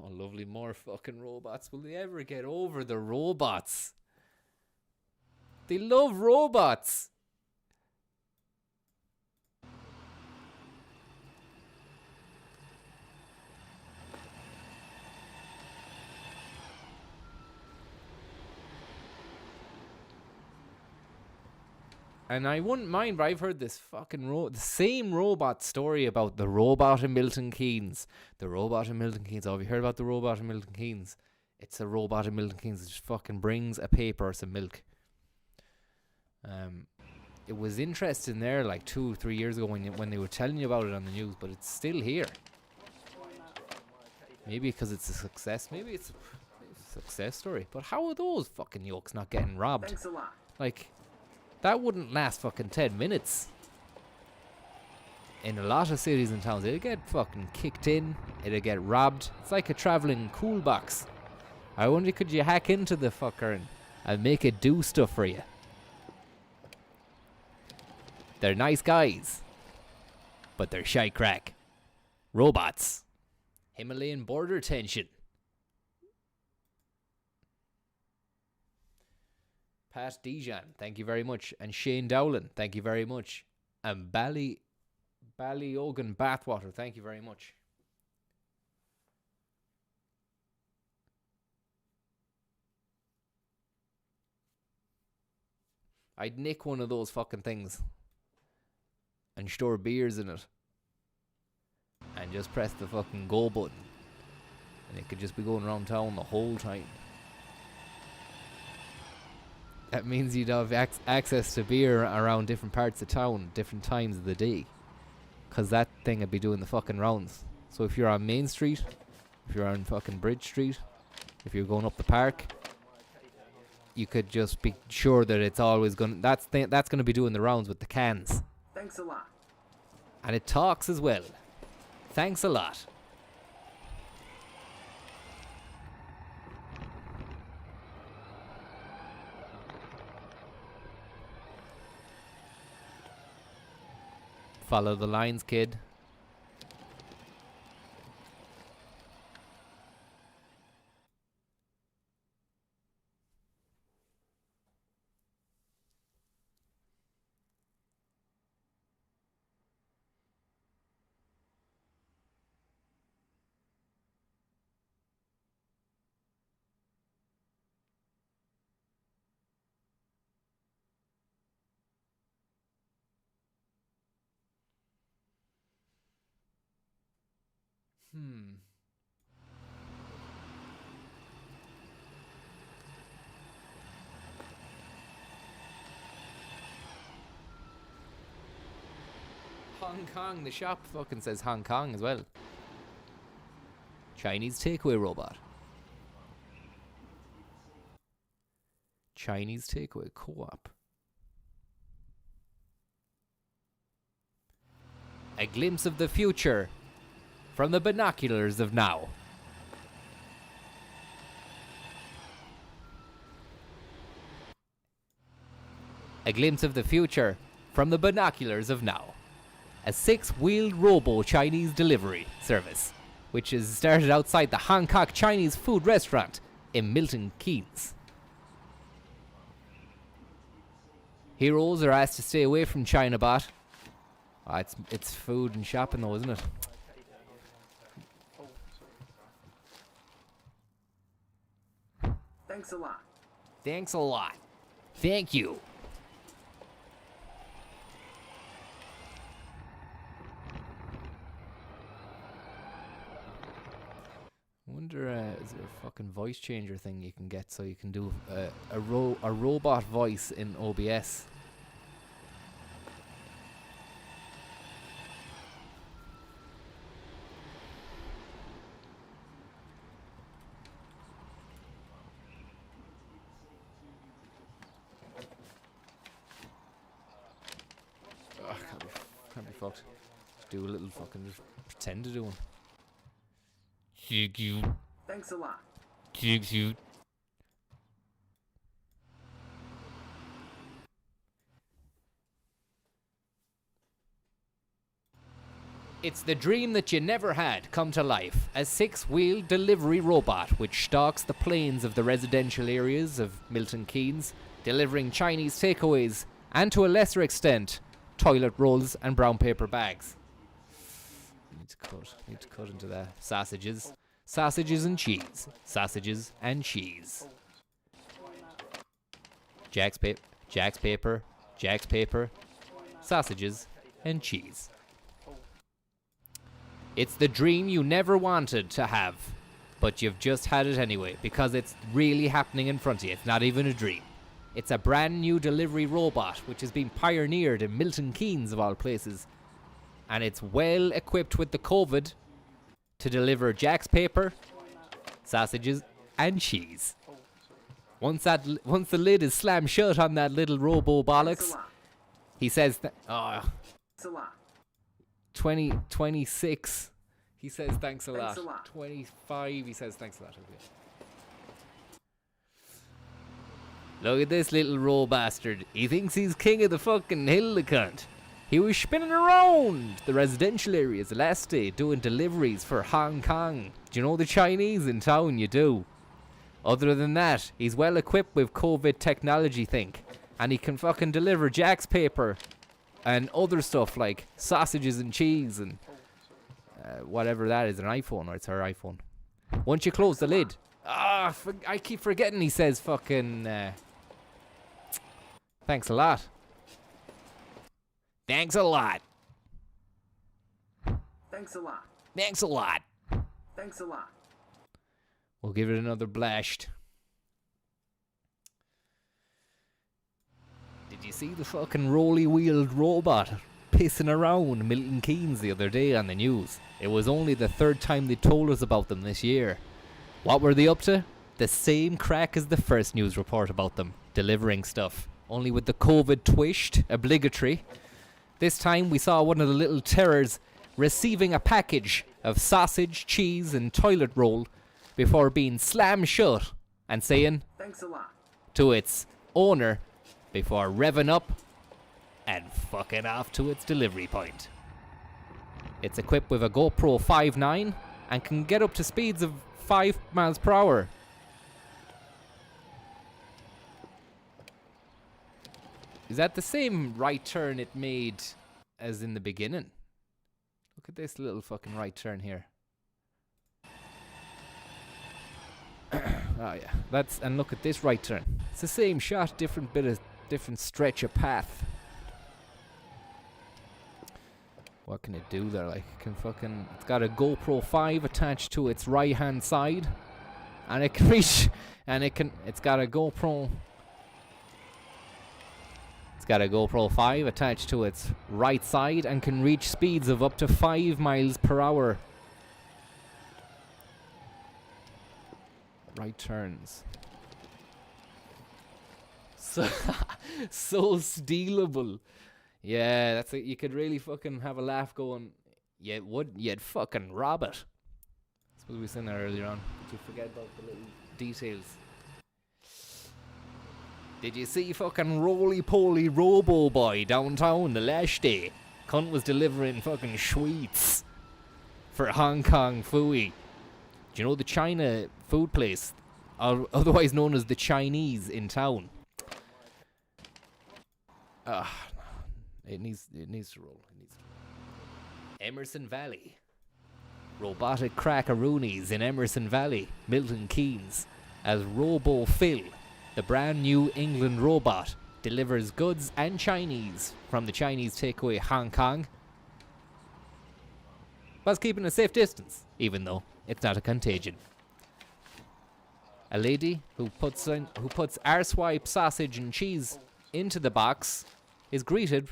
[SPEAKER 1] Oh, lovely, more fucking robots. Will they ever get over the robots? They love robots. And I wouldn't mind, but I've heard this fucking the same robot story about the robot in Milton Keynes. The robot in Milton Keynes. Oh, have you heard about the robot in Milton Keynes? It's a robot in Milton Keynes that just fucking brings a paper or some milk. It was interesting there like 2 or 3 years ago when they were telling you about it on the news, but it's still here. Maybe because it's a success. Maybe it's a success story. But how are those fucking yokes not getting robbed?
[SPEAKER 13] Thanks a lot.
[SPEAKER 1] Like, that wouldn't last fucking 10 minutes. In a lot of cities and towns, it'd get fucking kicked in. It'd get robbed. It's like a travelling cool box. I wonder, could you hack into the fucker and make it do stuff for you? They're nice guys, but they're shy crack. Robots. Himalayan border tension. Pat Dijan, thank you very much. And Shane Dowland, thank you very much. And Ballyogan Bathwater, thank you very much. I'd nick one of those fucking things and store beers in it and just press the fucking go button, and it could just be going around town the whole time. That means you'd have access to beer around different parts of town, different times of the day, because that thing would be doing the fucking rounds. So if you're on Main Street, if you're on fucking Bridge Street, if you're going up the park, you could just be sure that it's always going. That's going to be doing the rounds with the cans.
[SPEAKER 13] Thanks a lot.
[SPEAKER 1] And it talks as well. Thanks a lot. Follow the lines, kid. Hong Kong, the shop fucking says Hong Kong as well. Chinese takeaway robot. Chinese takeaway co-op. A glimpse of the future from the binoculars of now. A glimpse of the future from the binoculars of now. A 6-wheeled robo-Chinese delivery service, which is started outside the Hong Kong Chinese food restaurant in Milton Keynes. Heroes are asked to stay away from ChinaBot. It's food and shopping though, isn't it?
[SPEAKER 13] Thanks a lot.
[SPEAKER 1] Thanks a lot. Thank you. Wonder, is there a fucking voice changer thing you can get so you can do a robot voice in OBS? Can't be fucked. Just do a little fucking... Just pretend to do one.
[SPEAKER 2] Thanks a lot.
[SPEAKER 1] It's the dream that you never had come to life. A 6-wheel delivery robot which stalks the plains of the residential areas of Milton Keynes, delivering Chinese takeaways and, to a lesser extent, toilet rolls and brown paper bags. Need to cut into that. Sausages. Sausages and cheese. Sausages and cheese. Jack's paper. Sausages and cheese. It's the dream you never wanted to have, but you've just had it anyway, because it's really happening in front of you. It's not even a dream. It's a brand new delivery robot, which has been pioneered in Milton Keynes, of all places. And it's well equipped with the COVID to deliver Jack's paper, sausages, and cheese. Once the lid is slammed shut on that little robo bollocks, he says that... 26, he says thanks a lot. 25, he says thanks a lot. Okay. Look at this little row bastard. He thinks he's king of the fucking hill, the cunt. He was spinning around the residential areas last day doing deliveries for Hong Kong. Do you know the Chinese in town? You do. Other than that, he's well equipped with COVID technology, think. And he can fucking deliver Jack's paper and other stuff like sausages and cheese and whatever that is, an iPhone, or it's her iPhone. Once you close the lid, I keep forgetting he says fucking thanks a lot. Thanks a lot.
[SPEAKER 2] Thanks a lot.
[SPEAKER 1] Thanks a lot.
[SPEAKER 2] Thanks a lot.
[SPEAKER 1] We'll give it another blast. Did you see the fucking rolly-wheeled robot pissing around Milton Keynes the other day on the news? It was only the 3rd time they told us about them this year. What were they up to? The same crack as the first news report about them, delivering stuff. Only with the COVID twist, obligatory. This time we saw one of the little terrors receiving a package of sausage, cheese and toilet roll before being slammed shut and saying
[SPEAKER 2] thanks a lot
[SPEAKER 1] to its owner before revving up and fucking off to its delivery point. It's equipped with a GoPro 5.9 and can get up to speeds of 5 miles per hour. Is that the same right turn it made as in the beginning? Look at this little fucking right turn here. Oh yeah, and look at this right turn. It's the same shot, different stretch of path. What can it do there? Like, it's got a GoPro 5 attached to its right hand side, and it can reach, it's got a GoPro 5 attached to its right side and can reach speeds of up to 5 miles per hour. Right turns. So stealable. Yeah, that's it. You could really fucking have a laugh going, you'd fucking rob it. That's what we were saying there earlier on. Did you forget about the little details? Did you see fucking roly-poly Robo Boy downtown the last day? Cunt was delivering fucking sweets for Hong Kong Fooey. Do you know the China food place, otherwise known as the Chinese in town? It needs to roll. Emerson Valley. Robotic crackaroonies in Emerson Valley, Milton Keynes, as Robo Phil, the brand new England robot, delivers goods and Chinese from the Chinese takeaway Hong Kong, whilst keeping a safe distance, even though it's not a contagion. A lady who puts arswipe sausage and cheese into the box is greeted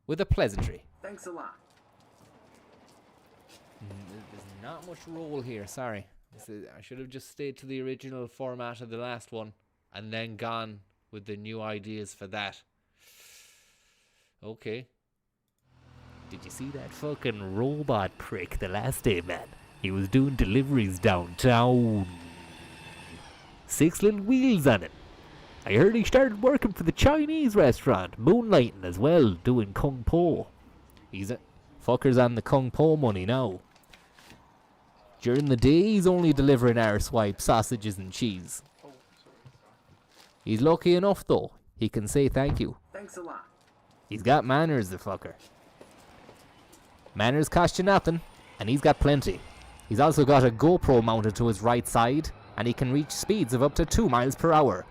[SPEAKER 1] with a pleasantry.
[SPEAKER 2] Thanks a lot.
[SPEAKER 1] There's not much roll here, sorry. I should have just stayed to the original format of the last one and then gone with the new ideas for that. Okay.
[SPEAKER 3] Did you see that fucking robot prick the last day, man? He was doing deliveries downtown. 6 little wheels on it. I heard he started working for the Chinese restaurant, moonlighting as well, doing Kung Po. He's a fucker's on the Kung Po money now. During the day, he's only delivering arsewipe sausages and cheese. He's lucky enough, though. He can say thank you.
[SPEAKER 13] Thanks a lot.
[SPEAKER 3] He's got manners, the fucker. Manners cost you nothing, and he's got plenty. He's also got a GoPro mounted to his right side, and he can reach speeds of up to 2 miles per hour.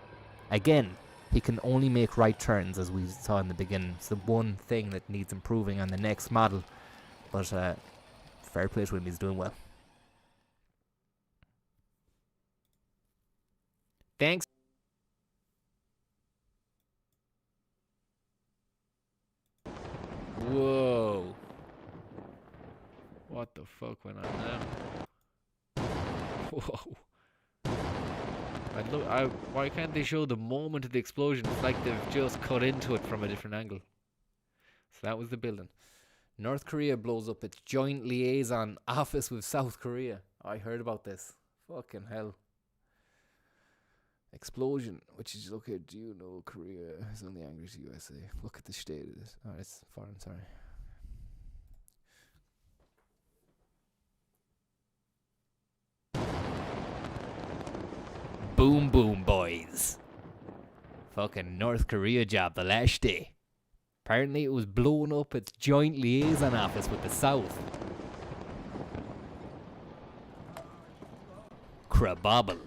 [SPEAKER 3] Again, he can only make right turns, as we saw in the beginning. It's the one thing that needs improving on the next model. But fair play to him, he's doing well. Thanks.
[SPEAKER 1] Whoa. What the fuck went on there? Whoa. Why can't they show the moment of the explosion? It's like they've just cut into it from a different angle. So that was the building. North Korea blows up its joint liaison office with South Korea. I heard about this. Fucking hell. Explosion, which is, look at, do you know Korea is only angry to USA? Look at the state of this. Oh, it's foreign, sorry.
[SPEAKER 3] Boom boom, boys. Fucking North Korea job the last day. Apparently it was blowing up its joint liaison office with the South. Crabobble.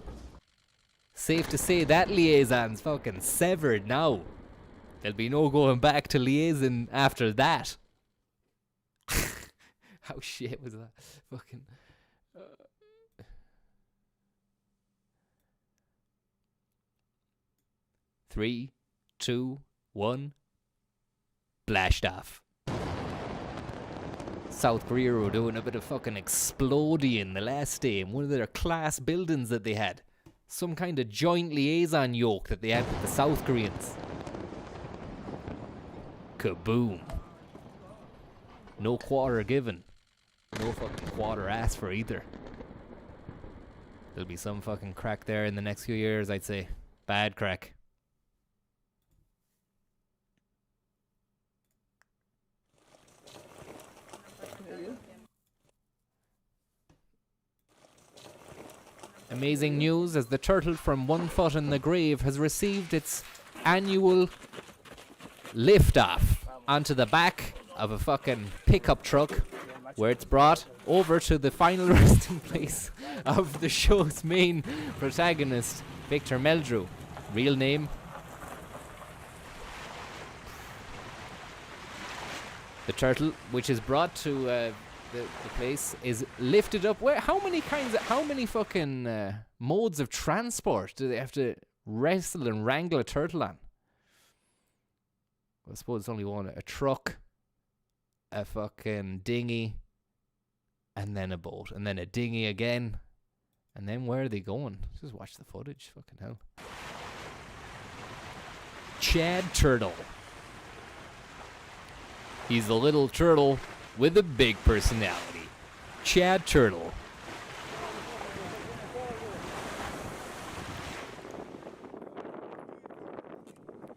[SPEAKER 3] Safe to say that liaison's fucking severed now. There'll be no going back to liaison after that. How shit was that? Fucking... 3, 2, 1. Blashed off. South Korea were doing a bit of fucking exploding the last day in one of their class buildings that they had. Some kind of joint liaison yoke that they had with the South Koreans. Kaboom. No quarter given. No fucking quarter asked for either. There'll be some fucking crack there in the next few years, I'd say. Bad crack. Amazing news as the turtle from 1 foot in the grave has received its annual lift-off onto the back of a fucking pickup truck, where it's brought over to the final resting place of the show's main protagonist, Victor Meldrew. Real name? The turtle, which is brought to the place, is lifted up. Where? How many fucking modes of transport do they have to wrestle and wrangle a turtle on? Well, I suppose it's only one: a truck, a fucking dinghy, and then a boat, and then a dinghy again, and then where are they going? Just watch the footage. Fucking hell. Chad Turtle. He's a little turtle with a big personality. Chad Turtle.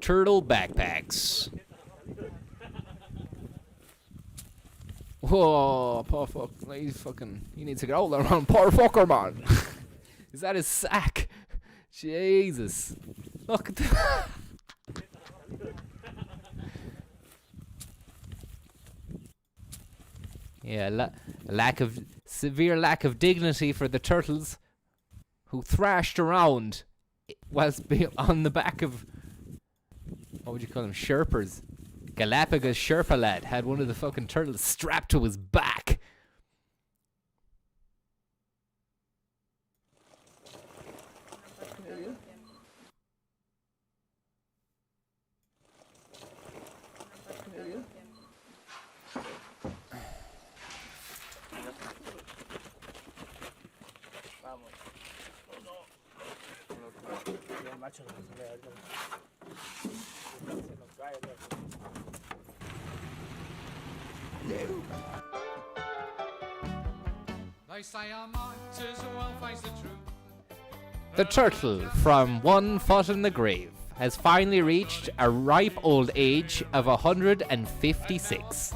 [SPEAKER 3] Turtle backpacks. Whoa, poor fuck. He needs to get out there, man. Poor fucker, man. Is that his sack? Jesus. Look at that. Yeah, severe lack of dignity for the turtles who thrashed around whilst on the back of, what would you call them, Sherpers. Galapagos Sherpa lad had one of the fucking turtles strapped to his back.
[SPEAKER 1] The turtle from 1 foot in the grave has finally reached a ripe old age of 156.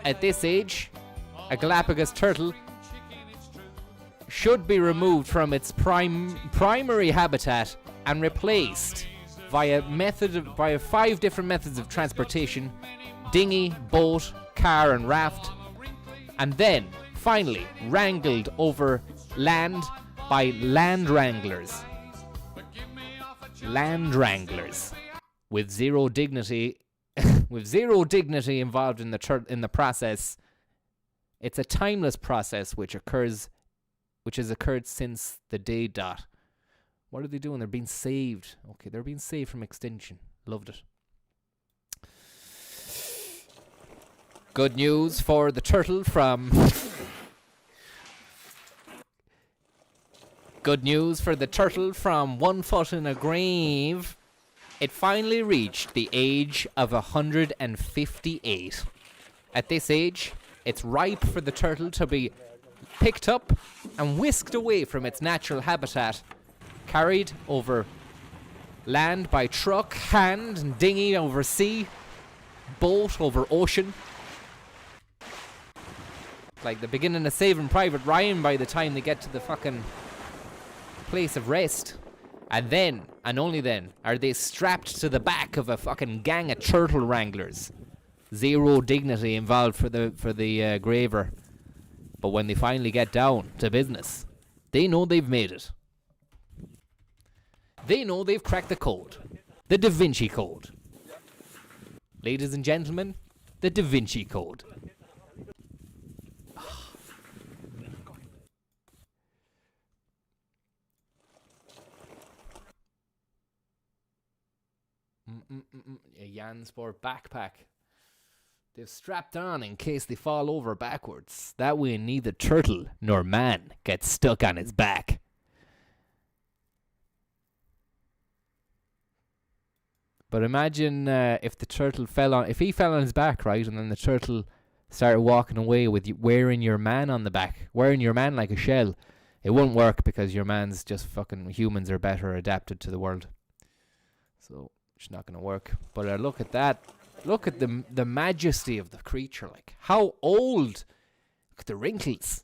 [SPEAKER 1] At this age, a Galapagos turtle should be removed from its primary habitat and replaced via 5 different methods of transportation: dinghy, boat, car and raft, and then finally wrangled over land by land wranglers with zero dignity involved in the process. It's a timeless process which has occurred since the day dot. What are they doing? They're being saved. Okay, they're being saved from extinction. Loved it. Good news for the turtle from Good news for the turtle from 1 foot in a grave. It finally reached the age of 158. At this age, it's ripe for the turtle to be picked up and whisked away from its natural habitat, carried over land by truck, hand and dinghy over sea, boat over ocean. Like the beginning of Saving Private Ryan by the time they get to the fucking place of rest. And then, and only then, are they strapped to the back of a fucking gang of turtle wranglers. Zero dignity involved for the graver. But when they finally get down to business, they know they've made it. They know they've cracked the code. The Da Vinci Code. Ladies and gentlemen, the Da Vinci Code. A Jansport backpack. They've strapped on in case they fall over backwards. That way neither turtle nor man gets stuck on his back. But imagine if the turtle if he fell on his back, right, and then the turtle started walking away with you wearing your man on the back, wearing your man like a shell. It wouldn't work because your man's just fucking, humans are better adapted to the world. So it's not going to work. But look at that. Look at the majesty of the creature. Like, how old? Look at the wrinkles.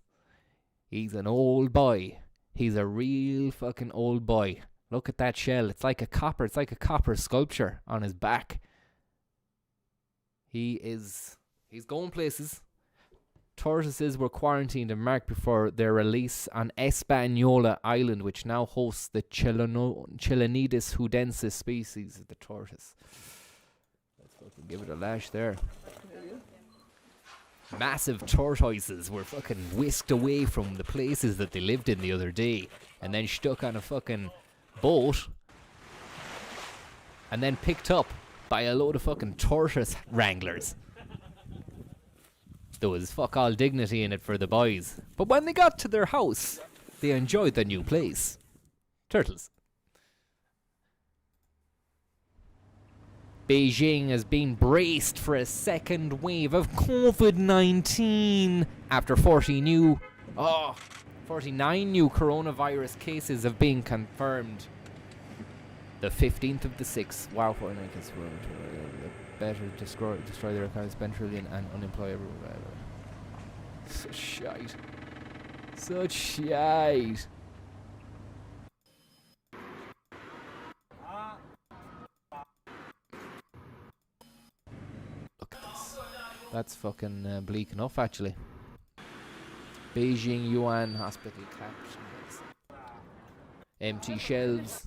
[SPEAKER 1] He's an old boy. He's a real fucking old boy. Look at that shell. It's like a copper sculpture on his back. He's going places. Tortoises were quarantined and marked before their release on Hispaniola Island, which now hosts the Chilenidis hudensis species of the tortoise. Let's fucking give it a lash there. Massive tortoises were fucking whisked away from the places that they lived in the other day and then stuck on a fucking boat and then picked up by a load of fucking tortoise wranglers. There was fuck all dignity in it for the boys. But when they got to their house, they enjoyed the new place. Turtles. Beijing has been braced for a second wave of COVID-19 after 49 new coronavirus cases have been confirmed. The 15th of the 6th. Wow, 49 cases were better destroy their economy, spend trillion and unemploy everyone. Such shite. Such shite. Look at this. That's fucking bleak enough, actually. Beijing Yuan Hospital captions. Empty shelves.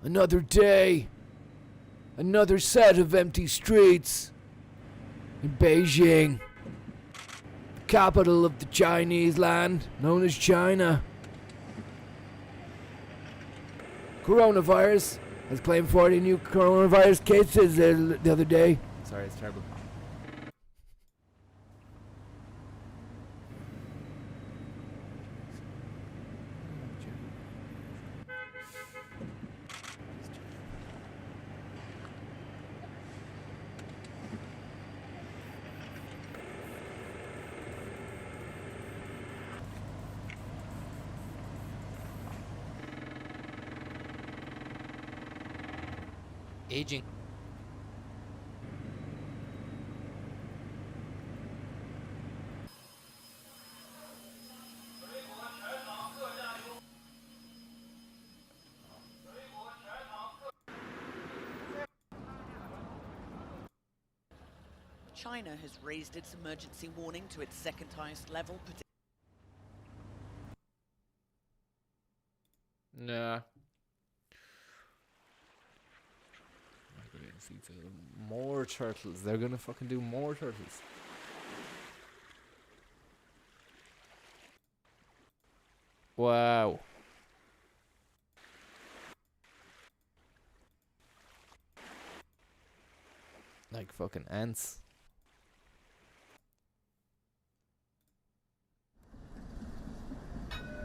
[SPEAKER 1] Another day, another set of empty streets in Beijing, the capital of the Chinese land known as China. Coronavirus
[SPEAKER 13] I was claiming 40 new coronavirus cases the other day.
[SPEAKER 1] Sorry, it's terrible. Aging.
[SPEAKER 14] China has raised its emergency warning to its second highest level.
[SPEAKER 1] Nah. More turtles. They're gonna fucking do more turtles. Wow. Like fucking ants.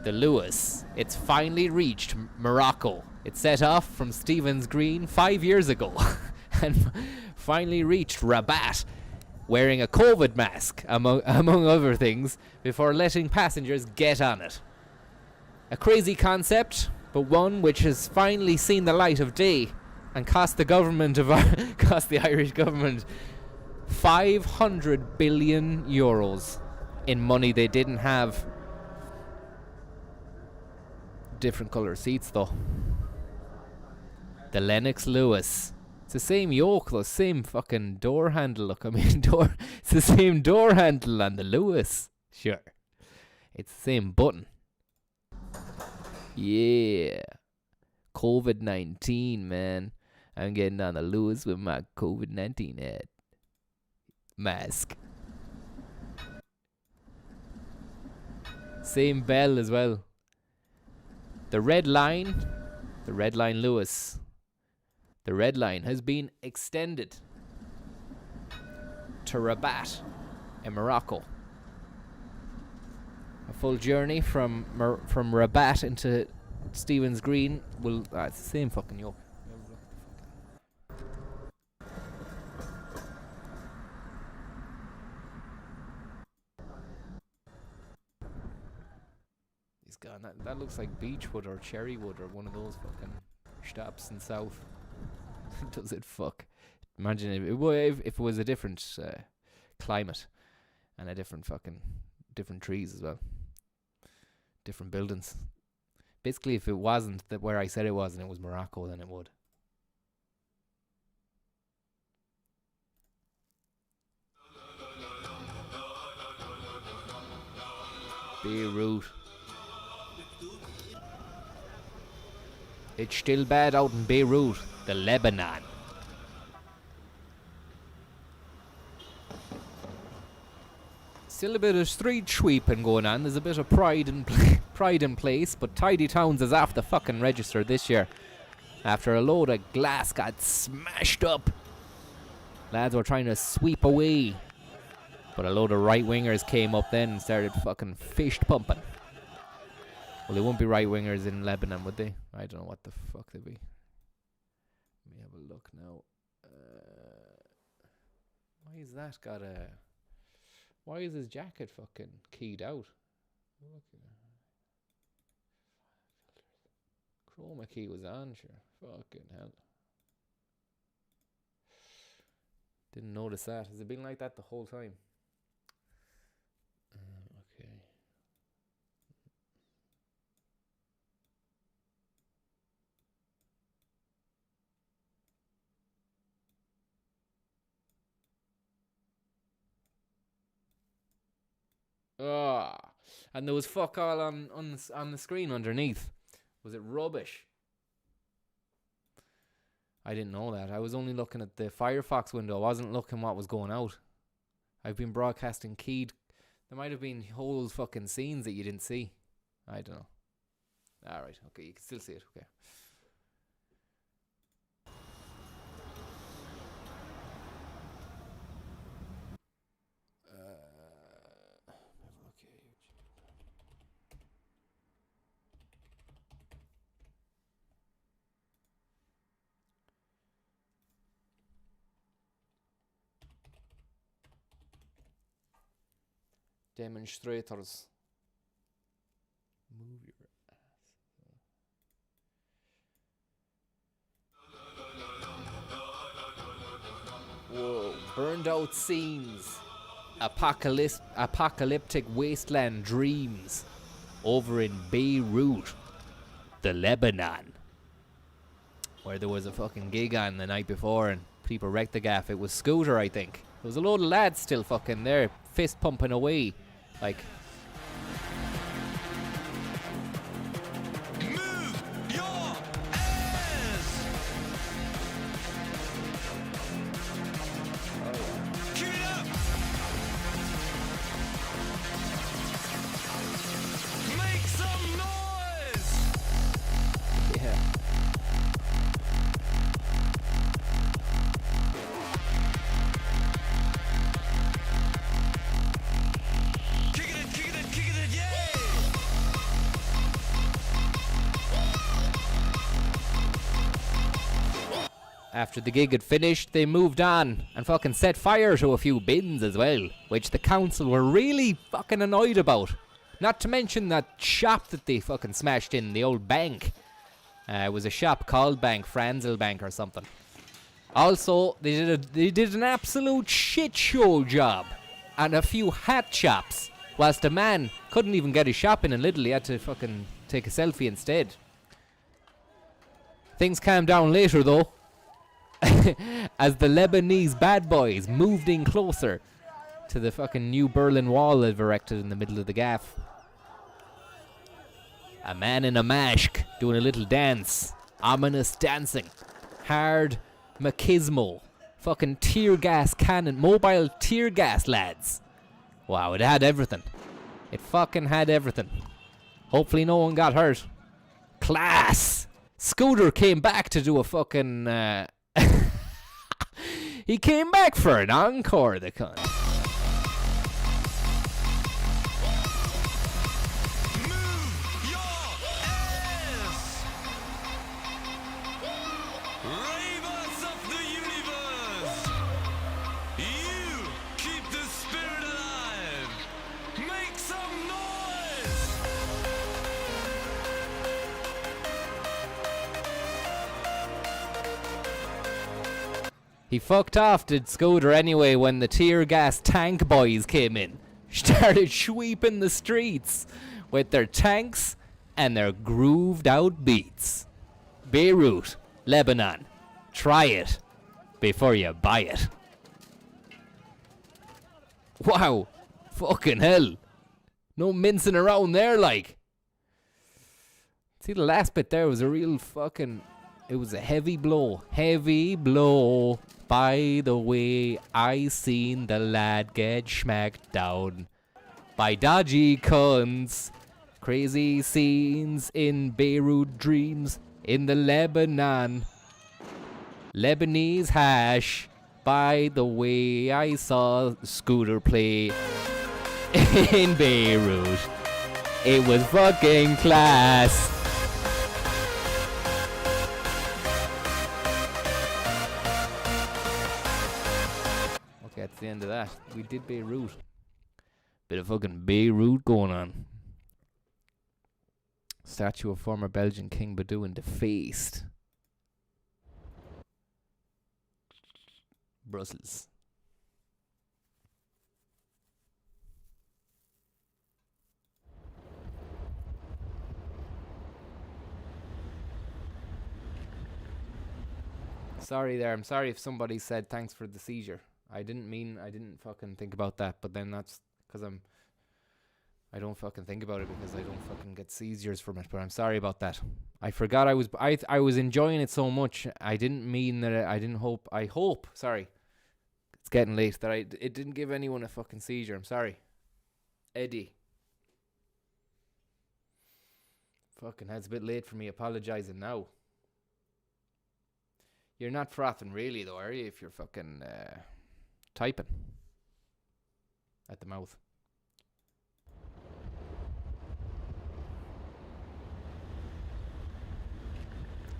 [SPEAKER 1] The Lewis. It's finally reached Morocco. It set off from Stevens Green 5 years ago and finally reached Rabat, wearing a COVID mask, among other things, before letting passengers get on it. A crazy concept, but one which has finally seen the light of day and cost the Irish government 500 billion euros in money they didn't have. Different colour seats though. The Lennox Lewis. It's the same yoke though, same fucking door handle. Look, I mean, it's the same door handle on the Lewis. Sure. It's the same button. Yeah. COVID-19, man. I'm getting on the Lewis with my COVID-19 head. Mask. Same bell as well. The Red Line Lewis. The Red Line has been extended to Rabat in Morocco. A full journey from Rabat into Stevens Green will... it's the same fucking yoke. He's gone. That looks like beechwood or cherrywood or one of those fucking stops in South. Does it fuck? Imagine if it was a different climate and a different trees as well. Different buildings. Basically, if it wasn't where I said it was and it was Morocco, then it would. Beirut. It's still bad out in Beirut, the Lebanon. Still a bit of street sweeping going on. There's a bit of pride in place, but Tidy Towns is off the fucking register this year after a load of glass got smashed up. Lads were trying to sweep away, but a load of right-wingers came up then and started fucking fist pumping. Well, they won't be right-wingers in Lebanon, would they? I don't know what the fuck they'd be. Let me have a look now. Why is that got a... Why is his jacket fucking keyed out? Look at that. Chroma key was on, sure. Fucking hell. Didn't notice that. Has it been like that the whole time? Okay. And there was fuck all on the screen underneath. Was it rubbish? I didn't know that. I was only looking at the Firefox window. I wasn't looking what was going out. I've been broadcasting keyed. There might have been whole fucking scenes that you didn't see. I don't know. Alright, okay, you can still see it, okay. Demonstrators. Move your ass. Whoa, burned out scenes. Apocalyptic wasteland dreams. Over in Beirut, the Lebanon. Where there was a fucking gig on the night before and people wrecked the gaff. It was Scooter, I think. There was a load of lads still fucking there, fist pumping away. Like,
[SPEAKER 15] Move your ass! Keep it up! Make some noise!
[SPEAKER 1] yeah. After the gig had finished, they moved on and fucking set fire to a few bins as well, which the council were really fucking annoyed about. Not to mention that shop that they fucking smashed in, the old bank. It was a shop called Bank, Franzel Bank or something. Also, they did an absolute shit show job and a few hat shops, whilst a man couldn't even get his shop in Lidl. He had to fucking take a selfie instead. Things calmed down later though, as the Lebanese bad boys moved in closer to the fucking new Berlin Wall they've erected in the middle of the gaff. A man in a mask doing a little dance. Ominous dancing. Hard machismo. Fucking tear gas cannon. Mobile tear gas, lads. Wow, it had everything. It fucking had everything. Hopefully no one got hurt. Class! Scooter came back to do a fucking... he came back for an encore, the cunt. He fucked off, did Scooter, anyway, when the tear gas tank boys came in. Started sweeping the streets with their tanks and their grooved out beats. Beirut, Lebanon. Try it before you buy it. Wow. Fucking hell. No mincing around there, like. See, the last bit there was a real fucking... It was a heavy blow. Heavy blow. By the way, I seen the lad get smacked down by dodgy cunts. Crazy scenes in Beirut dreams in the Lebanon. Lebanese hash. By the way, I saw Scooter play in Beirut. It was fucking class. That's the end of that. We did Beirut. Bit of fucking Beirut going on. Statue of former Belgian King Bedouin defaced. Brussels. Sorry there. I'm sorry if somebody said thanks for the seizure. I didn't fucking think about that, but then that's because I don't fucking think about it because I don't fucking get seizures from it, but I'm sorry about that. I forgot I was enjoying it so much. I didn't mean that I hope, sorry. It's getting late that it didn't give anyone a fucking seizure. I'm sorry. Eddie. Fucking it's a bit late for me apologizing now. You're not frothing really though, are you, if you're fucking typing at the mouth.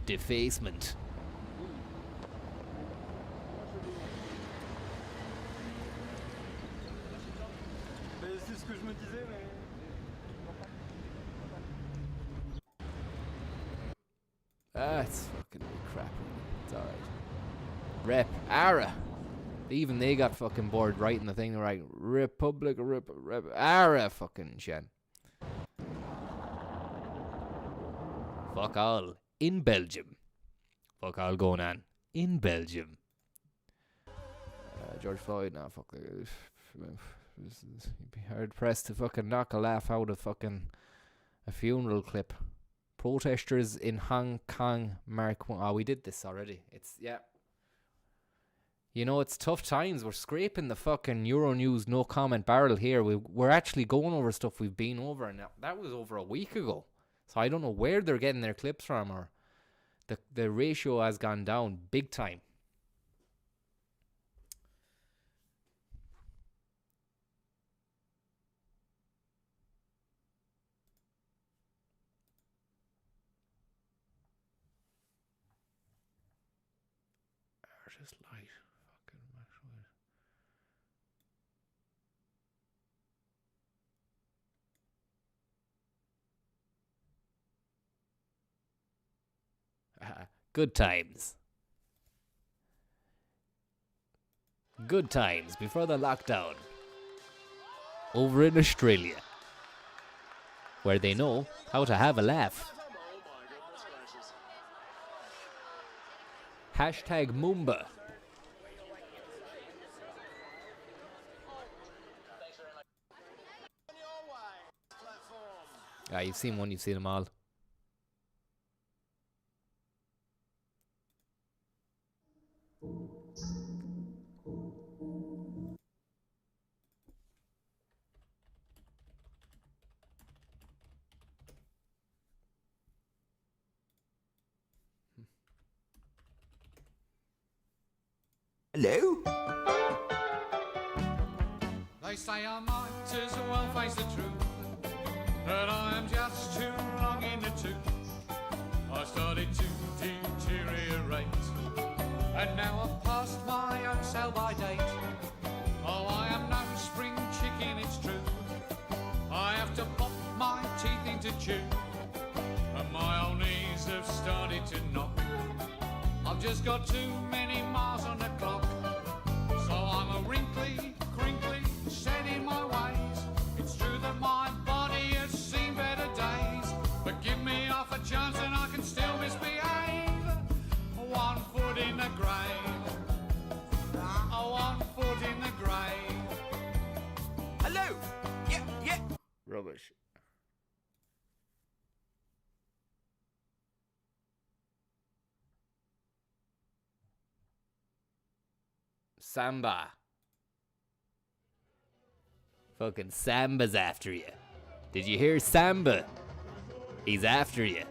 [SPEAKER 1] Defacement.
[SPEAKER 16] C'est ce que je
[SPEAKER 1] It's fucking crap. It's alright. Rep. Ara. Even they got fucking bored writing the thing right. Republic. Ara fucking Shen.
[SPEAKER 3] Fuck all in Belgium. Fuck all going on in Belgium.
[SPEAKER 1] George Floyd, nah, fuck. You'd be hard pressed to fucking knock a laugh out of fucking a funeral clip. Protesters in Hong Kong mark one. Oh, we did this already. Yeah. You know, it's tough times. We're scraping the fucking Euronews no comment barrel here. We're actually going over stuff we've been over, and that was over a week ago. So I don't know where they're getting their clips from, or the ratio has gone down big time. Artist light. Fucking Maxwell.
[SPEAKER 3] Good times. Good times before the lockdown. Over in Australia, where they know how to have a laugh. Hashtag Moomba.
[SPEAKER 1] You've seen one, you've seen them all.
[SPEAKER 4] Hello?
[SPEAKER 15] They say I might as well face the truth, that I am just too long in the tooth. I started to deteriorate, and now I've passed my own sell-by date. Oh, I am no spring chicken, it's true. I have to pop my teeth into chew, and my old knees have started to knock. I've just got too many miles on the clock, so I'm a wrinkly, crinkly, set in my ways. It's true that my body has seen better days, but give me half a chance and I can still misbehave. 1 foot in the grave. 1 foot in the grave.
[SPEAKER 4] Hello? Yeah.
[SPEAKER 1] Rubbish. Samba.
[SPEAKER 3] Fucking Samba's after you. Did you hear Samba? He's after you.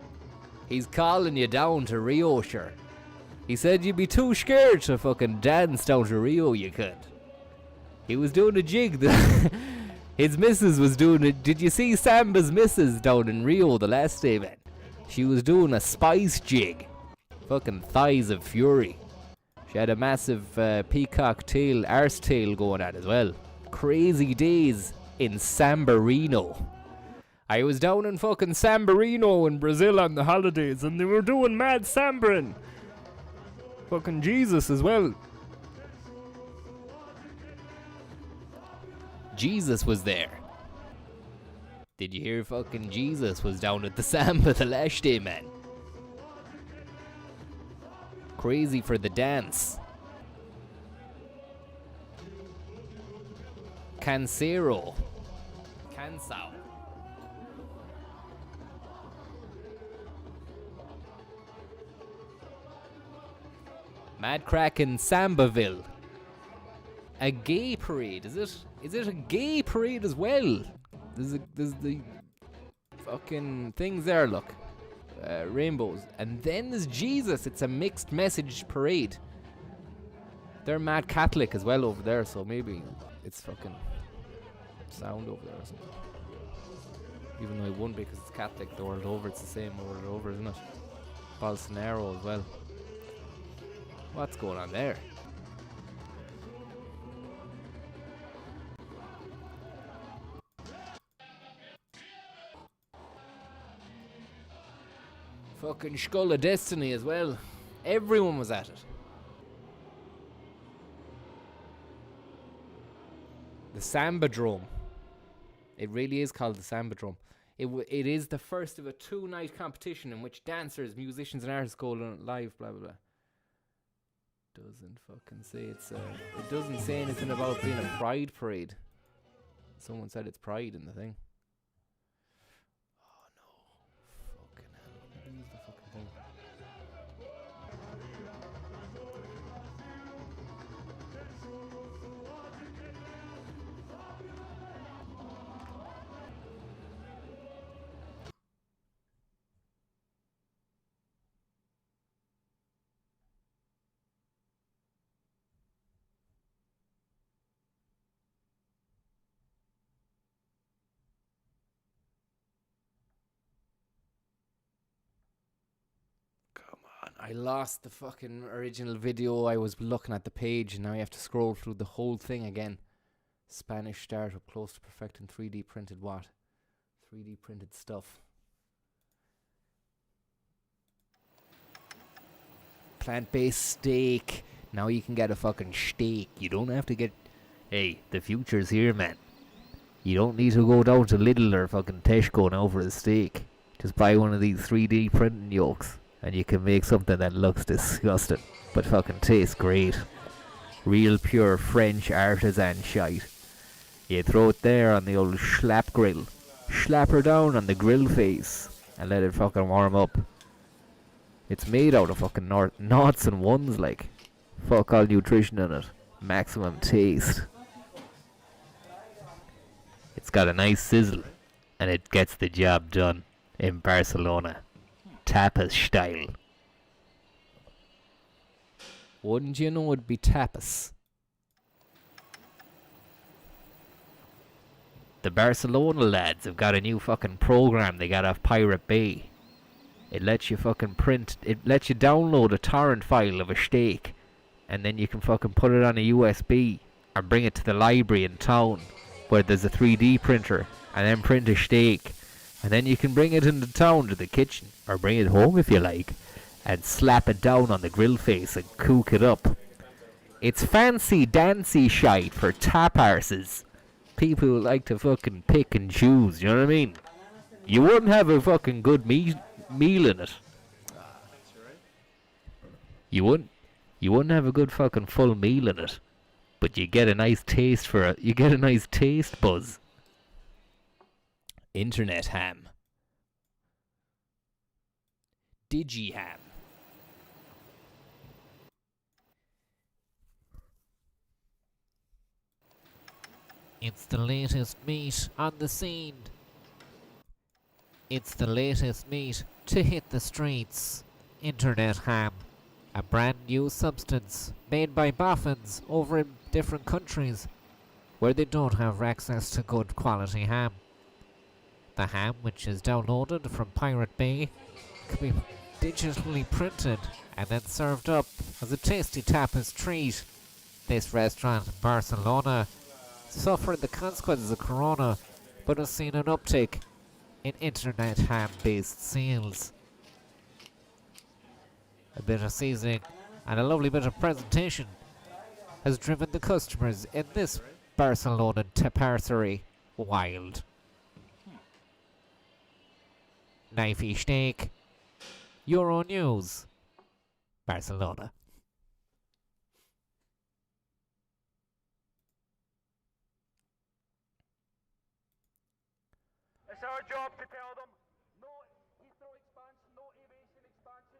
[SPEAKER 3] He's calling you down to Rio, sure. He said you'd be too scared to fucking dance down to Rio, you cunt. He was doing a jig. His missus was doing it. Did you see Samba's missus down in Rio the last day, man? She was doing a spice jig. Fucking thighs of fury. She had a massive peacock tail, arse tail going on as well. Crazy days in Sambarino. I was down in fucking Sambarino in Brazil on the holidays, and they were doing mad sambering. Fucking Jesus as well. Jesus was there. Did you hear fucking Jesus was down at the Samba the last day, man? Crazy for the dance. Cansao. Mad Crack in Sambaville. A gay parade, is it? Is it a gay parade as well? There's the fucking things there, look. Rainbows. And then there's Jesus. It's a mixed message parade. They're mad Catholic as well over there, so maybe it's fucking sound over there or something. Even though it wouldn't, because it's Catholic the world over, it's the same world over, isn't it? Bolsonaro as well. What's going on there?
[SPEAKER 1] fucking Skull of Destiny as well. Everyone was at it. The Sambadrome. It really is called the Sambadrome. It is the first of a 2-night competition in which dancers, musicians and artists go live, blah blah blah. Doesn't fucking say it doesn't say anything about being a pride parade. Someone said it's pride in the thing. Oh no. Fucking hell. Use the fucking thing. I lost the fucking original video. I was looking at the page and now I have to scroll through the whole thing again. Spanish startup close to perfecting 3D printed what? 3D printed stuff. Plant-based steak. Now you can get a fucking steak. You don't have to get...
[SPEAKER 3] Hey, the future's here, man. You don't need to go down to Lidl or fucking Tesco now for a steak. Just buy one of these 3D printing yolks. And you can make something that looks disgusting, but fucking tastes great. Real pure French artisan shite. You throw it there on the old slap grill. Slap her down on the grill face. And let it fucking warm up. It's made out of fucking noughts and ones, like. Fuck all nutrition in it. Maximum taste. It's got a nice sizzle. And it gets the job done. In Barcelona. Tapas style.
[SPEAKER 1] Wouldn't you know it'd be tapas?
[SPEAKER 3] The Barcelona lads have got a new fucking program they got off Pirate Bay. It lets you fucking lets you download a torrent file of a steak, and then you can fucking put it on a USB or bring it to the library in town where there's a 3D printer, and then print a steak. And then you can bring it into town to the kitchen, or bring it home if you like, and slap it down on the grill face and cook it up. It's fancy dancy shite for tap arses. People who like to fucking pick and choose, you know what I mean? You wouldn't have a fucking good meal in it. You wouldn't have a good fucking full meal in it. But you get a nice taste you get a nice taste buzz.
[SPEAKER 1] Internet ham. Digi ham.
[SPEAKER 3] It's the latest meat on the scene. It's the latest meat to hit the streets. Internet ham. A brand new substance made by boffins over in different countries where they don't have access to good quality ham. The ham, which is downloaded from Pirate Bay, can be digitally printed and then served up as a tasty tapas treat. This restaurant in Barcelona suffered the consequences of Corona, but has seen an uptick in internet ham-based sales. A bit of seasoning and a lovely bit of presentation has driven the customers in this Barcelona taparserie wild. Knifey steak. Euro News. Barcelona.
[SPEAKER 16] It's our job to tell them no Heathrow expansion, no aviation expansion.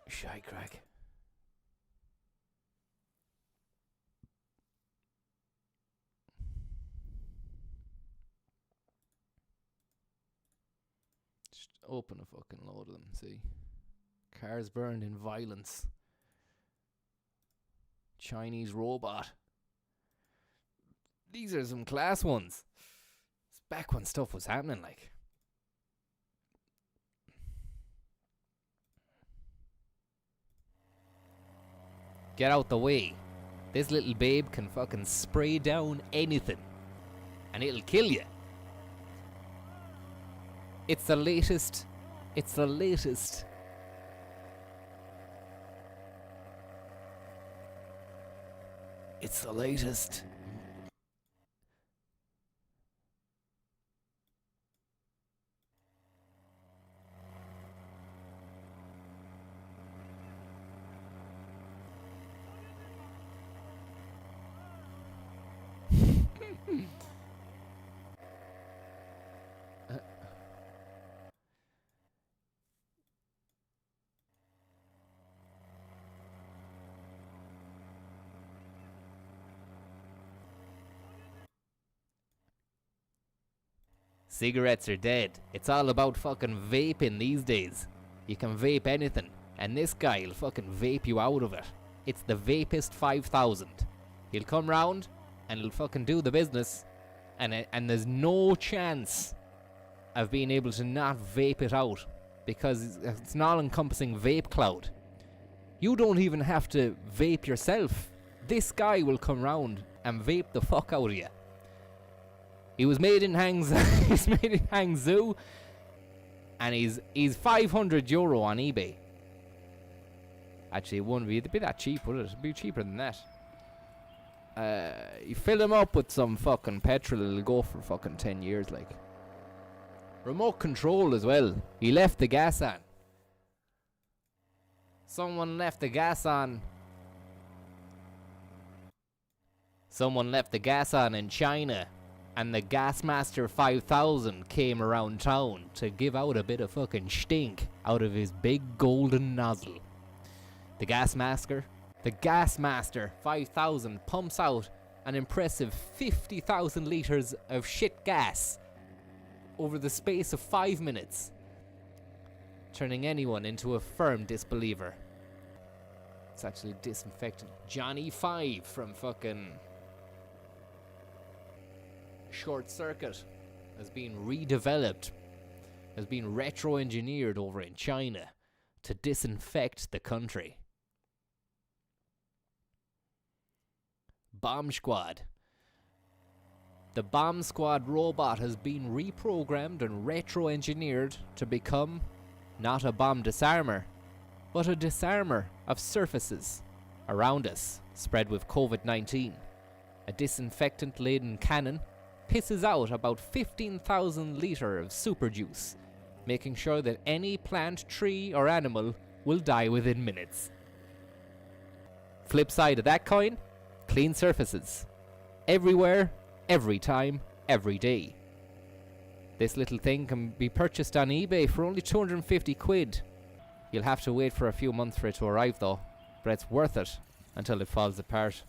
[SPEAKER 1] Shy crack. Just open a fucking load of them, see? Cars burned in violence. Chinese robot. These are some class ones. It's back when stuff was happening, like. Get out the way. This little babe can fucking spray down anything. And it'll kill you. It's the latest. It's the latest. It's the latest. Cigarettes are dead. It's all about fucking vaping these days. You can vape anything, and this guy will fucking vape you out of it. It's the Vapist 5000. He'll come round, and he'll fucking do the business, and there's no chance of being able to not vape it out, because it's an all-encompassing vape cloud. You don't even have to vape yourself. This guy will come round and vape the fuck out of you. He was made in Hangzhou. He's made in Hangzhou, and he's €500 on eBay. Actually, it wouldn't be that cheap, would it? It'd be cheaper than that. You fill him up with some fucking petrol, it'll go for fucking 10 years, like. Remote control as well. He left the gas on. Someone left the gas on. Someone left the gas on in China. And the Gasmaster 5000 came around town to give out a bit of fucking stink out of his big golden nozzle. The Gasmaster 5000 pumps out an impressive 50,000 litres of shit gas over the space of 5 minutes, turning anyone into a firm disbeliever. It's actually disinfectant. Johnny 5 from fucking Short Circuit has been redeveloped, has been retro-engineered over in China to disinfect the country. Bomb Squad. The Bomb Squad robot has been reprogrammed and retro-engineered to become not a bomb disarmer, but a disarmer of surfaces around us spread with COVID-19. A disinfectant-laden cannon pisses out about 15,000 litre of super juice, making sure that any plant, tree or animal will die within minutes. Flip side of that coin, clean surfaces. Everywhere, every time, every day. This little thing can be purchased on eBay for only 250 quid. You'll have to wait for a few months for it to arrive though, but it's worth it until it falls apart.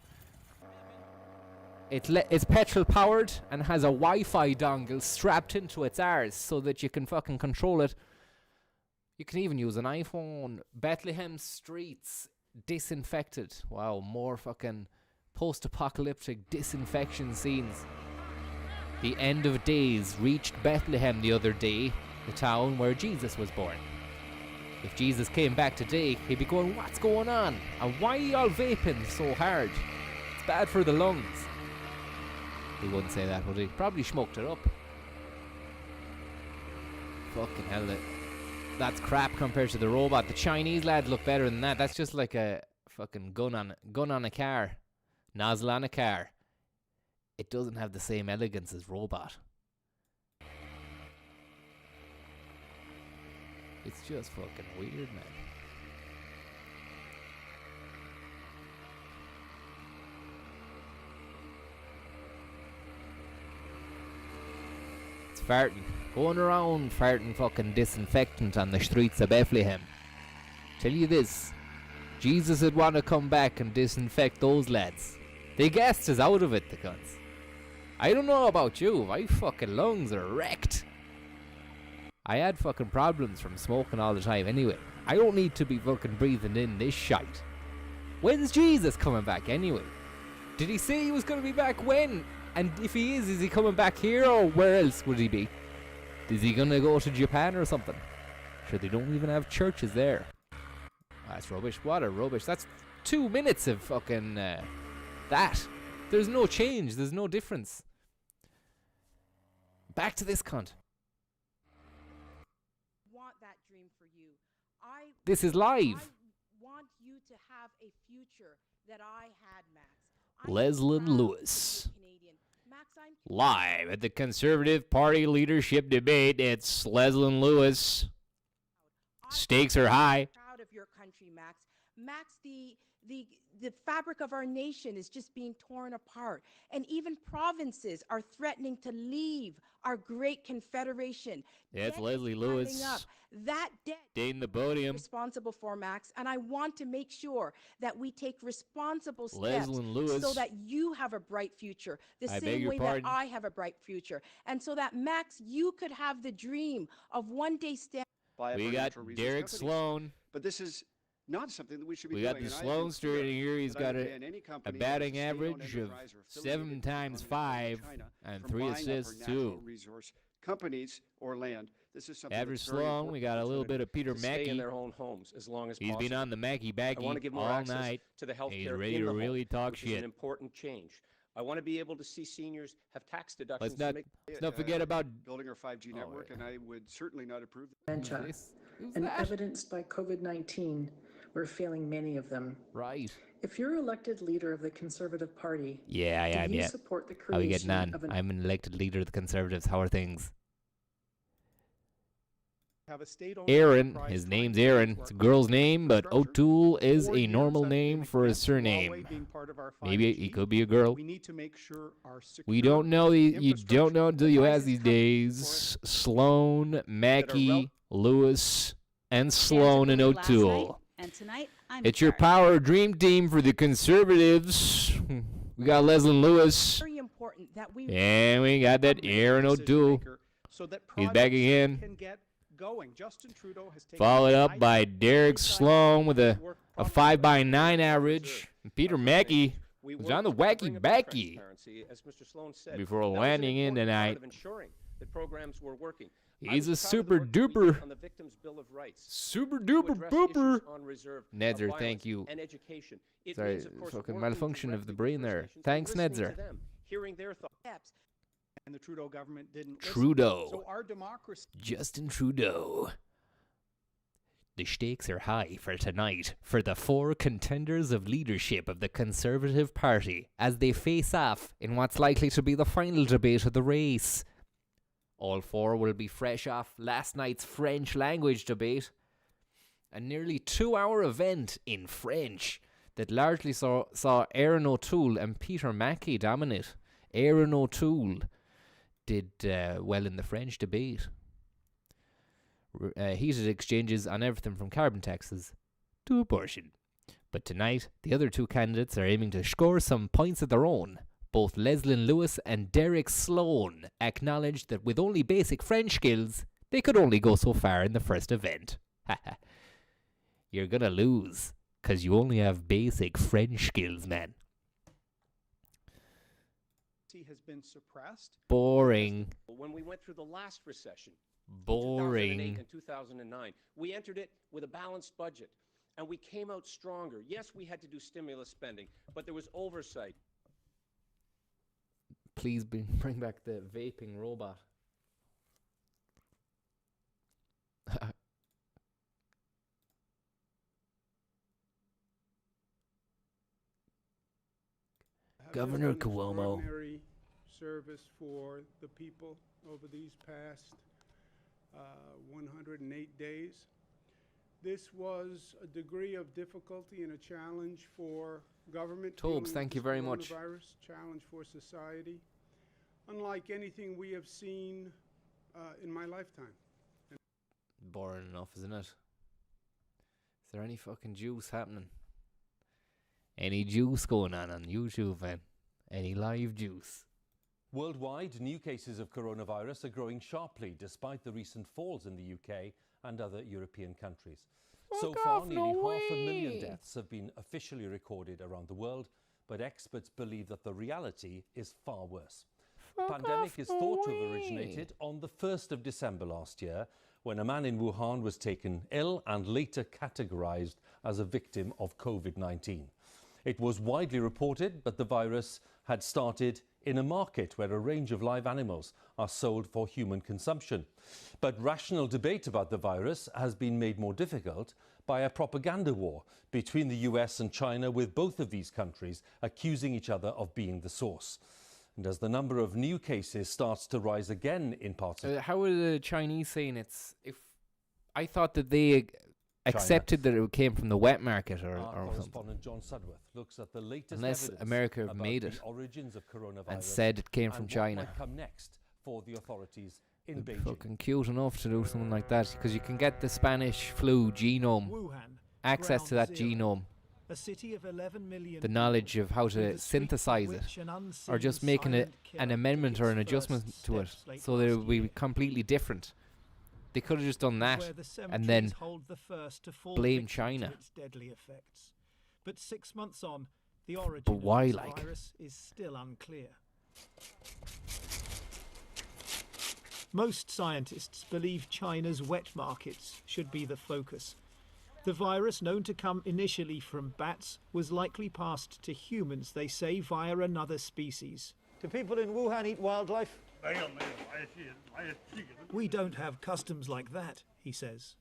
[SPEAKER 1] It's petrol powered and has a Wi-Fi dongle strapped into its arse so that you can fucking control it. You can even use an iPhone. Bethlehem streets disinfected. Wow, more fucking post-apocalyptic disinfection scenes. The end of days reached Bethlehem the other day, the town where Jesus was born. If Jesus came back today, he'd be going, what's going on? And why are y'all vaping so hard? It's bad for the lungs. He wouldn't say that, would he? Probably smoked it up. Fucking hell, that's crap compared to the robot. The Chinese lads look better than that. That's just like a fucking gun on a car. Nozzle on a car. It doesn't have the same elegance as robot. It's just fucking weird, man. It's farting. Going around farting fucking disinfectant on the streets of Bethlehem. Tell you this, Jesus would want to come back and disinfect those lads. They gassed us out of it, the cunts. I don't know about you, my fucking lungs are wrecked. I had fucking problems from smoking all the time anyway. I don't need to be fucking breathing in this shite. When's Jesus coming back anyway? Did he say he was going to be back when? And if he is he coming back here or where else would he be? Is he going to go to Japan or something? Sure, they don't even have churches there. That's rubbish. What a rubbish. That's 2 minutes of fucking that. There's no change. There's no difference. Back to this cunt.
[SPEAKER 17] Want that dream for you.
[SPEAKER 1] This is live.
[SPEAKER 17] I want you to have a future that I had, Max.
[SPEAKER 1] Leslyn Lewis. Live at the Conservative Party leadership debate. It's Leslyn Lewis. Stakes are high.
[SPEAKER 17] Proud of your country, Max. Max, the fabric of our nation is just being torn apart. And even provinces are threatening to leave our great confederation.
[SPEAKER 1] Yeah, it's
[SPEAKER 17] Debt
[SPEAKER 1] Leslie
[SPEAKER 17] is piling
[SPEAKER 1] Lewis.
[SPEAKER 17] up. That debt
[SPEAKER 1] Dating the podium.
[SPEAKER 17] responsible for, Max, and I want to make sure that we take responsible steps
[SPEAKER 1] Leslyn Lewis.
[SPEAKER 17] so that you have a bright future, the
[SPEAKER 1] I beg
[SPEAKER 17] same
[SPEAKER 1] your
[SPEAKER 17] way
[SPEAKER 1] pardon?
[SPEAKER 17] that I have a bright future, and so that, Max, you could have the dream of one day standing.
[SPEAKER 1] We got Derek Sloan.
[SPEAKER 18] But this is not something that we should be
[SPEAKER 1] We
[SPEAKER 18] doing.
[SPEAKER 1] got the
[SPEAKER 18] and I
[SPEAKER 1] Sloan
[SPEAKER 18] think
[SPEAKER 1] straight in here. He's
[SPEAKER 18] that I
[SPEAKER 1] got
[SPEAKER 18] would
[SPEAKER 1] a
[SPEAKER 18] ban any company,
[SPEAKER 1] batting
[SPEAKER 18] whether state-owned
[SPEAKER 1] average of
[SPEAKER 18] enterprise or
[SPEAKER 1] 7
[SPEAKER 18] affiliated
[SPEAKER 1] times
[SPEAKER 18] with one enterprise
[SPEAKER 1] 5
[SPEAKER 18] in China
[SPEAKER 1] and
[SPEAKER 18] from
[SPEAKER 1] 3
[SPEAKER 18] buying up our
[SPEAKER 1] assists
[SPEAKER 18] natural
[SPEAKER 1] too.
[SPEAKER 18] resource companies or land. This is something
[SPEAKER 1] Average
[SPEAKER 18] that's very
[SPEAKER 1] Sloan. We
[SPEAKER 18] important
[SPEAKER 1] got a
[SPEAKER 18] for
[SPEAKER 1] little
[SPEAKER 18] Canada
[SPEAKER 1] bit of Peter
[SPEAKER 19] to stay in
[SPEAKER 1] Mackey.
[SPEAKER 19] their own homes as long as
[SPEAKER 1] He's
[SPEAKER 19] possible.
[SPEAKER 1] been on the Mackey
[SPEAKER 19] I
[SPEAKER 1] Baggy
[SPEAKER 19] want to give more
[SPEAKER 1] all
[SPEAKER 19] access
[SPEAKER 1] night.
[SPEAKER 19] to the health
[SPEAKER 1] He's
[SPEAKER 19] care
[SPEAKER 1] ready
[SPEAKER 19] in
[SPEAKER 1] to
[SPEAKER 19] the
[SPEAKER 1] really
[SPEAKER 19] home,
[SPEAKER 1] talk
[SPEAKER 19] which is
[SPEAKER 1] shit.
[SPEAKER 19] an important change. I want to be able to see seniors have tax deductions.
[SPEAKER 1] Let's not,
[SPEAKER 19] to make
[SPEAKER 1] let's not forget about
[SPEAKER 18] building our 5G network, and I would certainly not approve.
[SPEAKER 20] Dementia. And evidenced by COVID-19, we're failing many of them.
[SPEAKER 1] Right.
[SPEAKER 20] If you're elected leader of the Conservative Party,
[SPEAKER 1] Yeah, I am,
[SPEAKER 20] do you
[SPEAKER 1] yeah.
[SPEAKER 20] support the
[SPEAKER 1] How are we getting
[SPEAKER 20] creation
[SPEAKER 1] on?
[SPEAKER 20] of an
[SPEAKER 1] I'm an elected leader of the Conservatives. How are things?
[SPEAKER 21] Have a state-owned
[SPEAKER 1] Aaron.
[SPEAKER 21] enterprise
[SPEAKER 1] His
[SPEAKER 21] trying
[SPEAKER 1] name's
[SPEAKER 21] to
[SPEAKER 1] Aaron.
[SPEAKER 21] make
[SPEAKER 1] It's a
[SPEAKER 21] work
[SPEAKER 1] girl's name, but O'Toole is
[SPEAKER 21] 4
[SPEAKER 1] a
[SPEAKER 21] years
[SPEAKER 1] normal
[SPEAKER 21] I've been
[SPEAKER 1] name for a
[SPEAKER 21] against Huawei
[SPEAKER 1] surname.
[SPEAKER 21] being part of our
[SPEAKER 1] Maybe
[SPEAKER 21] 5G.
[SPEAKER 1] he could be a girl.
[SPEAKER 21] We need to make sure our
[SPEAKER 1] We don't know. You don't know until you ask these days. Sloan, Mackey, Lewis, and Sloan and O'Toole.
[SPEAKER 22] And tonight, I'm
[SPEAKER 1] It's your power dream team for the Conservatives. We got Leslyn Lewis.
[SPEAKER 17] Very important that we
[SPEAKER 1] And we got that Aaron O'Toole.
[SPEAKER 21] so that
[SPEAKER 1] He's back again.
[SPEAKER 21] can get going. Justin Trudeau has taken
[SPEAKER 1] Followed up by Derek Sloan with a 5x9 average. Peter Mackey was on the wacky backy
[SPEAKER 19] as Mr. Sloan said,
[SPEAKER 1] before
[SPEAKER 19] that was an
[SPEAKER 1] landing in
[SPEAKER 19] important part
[SPEAKER 1] tonight.
[SPEAKER 19] of ensuring that programs were working.
[SPEAKER 1] He's
[SPEAKER 19] I
[SPEAKER 1] a
[SPEAKER 19] was proud of the
[SPEAKER 1] super
[SPEAKER 19] work that we
[SPEAKER 1] duper.
[SPEAKER 19] did on the Victims' Bill of Rights.
[SPEAKER 1] Super
[SPEAKER 19] to
[SPEAKER 1] duper
[SPEAKER 19] address
[SPEAKER 1] booper.
[SPEAKER 19] issues on reserve of
[SPEAKER 1] Nedzer,
[SPEAKER 19] violence
[SPEAKER 1] thank you.
[SPEAKER 19] and education. It
[SPEAKER 1] Sorry,
[SPEAKER 19] means, of course,
[SPEAKER 1] fucking
[SPEAKER 19] working
[SPEAKER 1] malfunction of
[SPEAKER 19] directly
[SPEAKER 1] the brain
[SPEAKER 19] with First
[SPEAKER 1] there.
[SPEAKER 19] Nations and
[SPEAKER 1] Thanks,
[SPEAKER 19] listening
[SPEAKER 1] Nedzer.
[SPEAKER 19] to them, hearing their thoughts.
[SPEAKER 21] And the Trudeau government didn't listen.
[SPEAKER 1] Trudeau.
[SPEAKER 21] So our democracy.
[SPEAKER 1] Justin Trudeau. The stakes are high for tonight for the 4 contenders of leadership of the Conservative Party as they face off in what's likely to be the final debate of the race. All 4 will be fresh off last night's French language debate, a nearly 2-hour event in French that largely saw Aaron O'Toole and Peter Mackey dominate. Aaron O'Toole did well in the French debate. Heated exchanges on everything from carbon taxes to abortion. But tonight, the other 2 candidates are aiming to score some points of their own. Both Leslyn Lewis and Derek Sloan acknowledged that with only basic French skills, they could only go so far in the first event. You're gonna lose, 'cause you only have basic French skills, man.
[SPEAKER 21] Has been suppressed.
[SPEAKER 1] Boring.
[SPEAKER 19] When we went through the last recession,
[SPEAKER 1] Boring.
[SPEAKER 19] 2008 and 2009, we entered it with a balanced budget, and we came out stronger. Yes, we had to do stimulus spending, but there was oversight.
[SPEAKER 1] Please bring back the vaping robot. Governor
[SPEAKER 23] Done
[SPEAKER 1] Cuomo.
[SPEAKER 23] extraordinary service for the people over these past 108 days. This was a degree of difficulty and a challenge for government.
[SPEAKER 1] Tobes,
[SPEAKER 23] dealing with
[SPEAKER 1] thank you
[SPEAKER 23] this
[SPEAKER 1] very much.
[SPEAKER 23] coronavirus, challenge for society, unlike anything we have seen in my lifetime.
[SPEAKER 1] Boring enough, isn't it? Is there any fucking juice happening? Any juice going on YouTube, man? Any live juice?
[SPEAKER 24] Worldwide, new cases of coronavirus are growing sharply despite the recent falls in the UK and other European countries. So far, nearly 500,000 deaths have been officially recorded around the world, but experts believe that the reality is far worse. The pandemic is thought to have originated on the 1st of December last year, when a man in Wuhan was taken ill and later categorized as a victim of COVID-19. It was widely reported that the virus had started in a market where a range of live animals are sold for human consumption. But rational debate about the virus has been made more difficult by a propaganda war between the US and China, with both of these countries accusing each other of being the source. And as the number of new cases starts to rise again in parts of
[SPEAKER 1] How are the Chinese saying it's... I thought that they accepted that it came from the wet market or something.
[SPEAKER 24] Correspondent John Sudworth looks at the latest
[SPEAKER 1] Unless
[SPEAKER 24] evidence
[SPEAKER 1] America have
[SPEAKER 24] about
[SPEAKER 1] made
[SPEAKER 24] the
[SPEAKER 1] it
[SPEAKER 24] origins of coronavirus
[SPEAKER 1] and said it came from
[SPEAKER 24] and
[SPEAKER 1] China.
[SPEAKER 24] What might come next for the authorities in
[SPEAKER 1] It'd be
[SPEAKER 24] Beijing.
[SPEAKER 1] fucking cute enough to do something like that, because you can get the Spanish flu genome, access to that genome,
[SPEAKER 5] a city of 11 million
[SPEAKER 1] the knowledge of how to synthesize it, or just making an amendment or an adjustment to it so that it would be completely different. They could have just done that and then blame China.
[SPEAKER 5] Deadly effects. But 6 months on, the origin
[SPEAKER 1] But why,
[SPEAKER 5] of this
[SPEAKER 1] like?
[SPEAKER 5] virus is still unclear. Most scientists believe China's wet markets should be the focus. The virus, known to come initially from bats, was likely passed to humans, they say, via another species.
[SPEAKER 6] Do people in Wuhan eat wildlife?
[SPEAKER 5] We don't have customs like that, he says.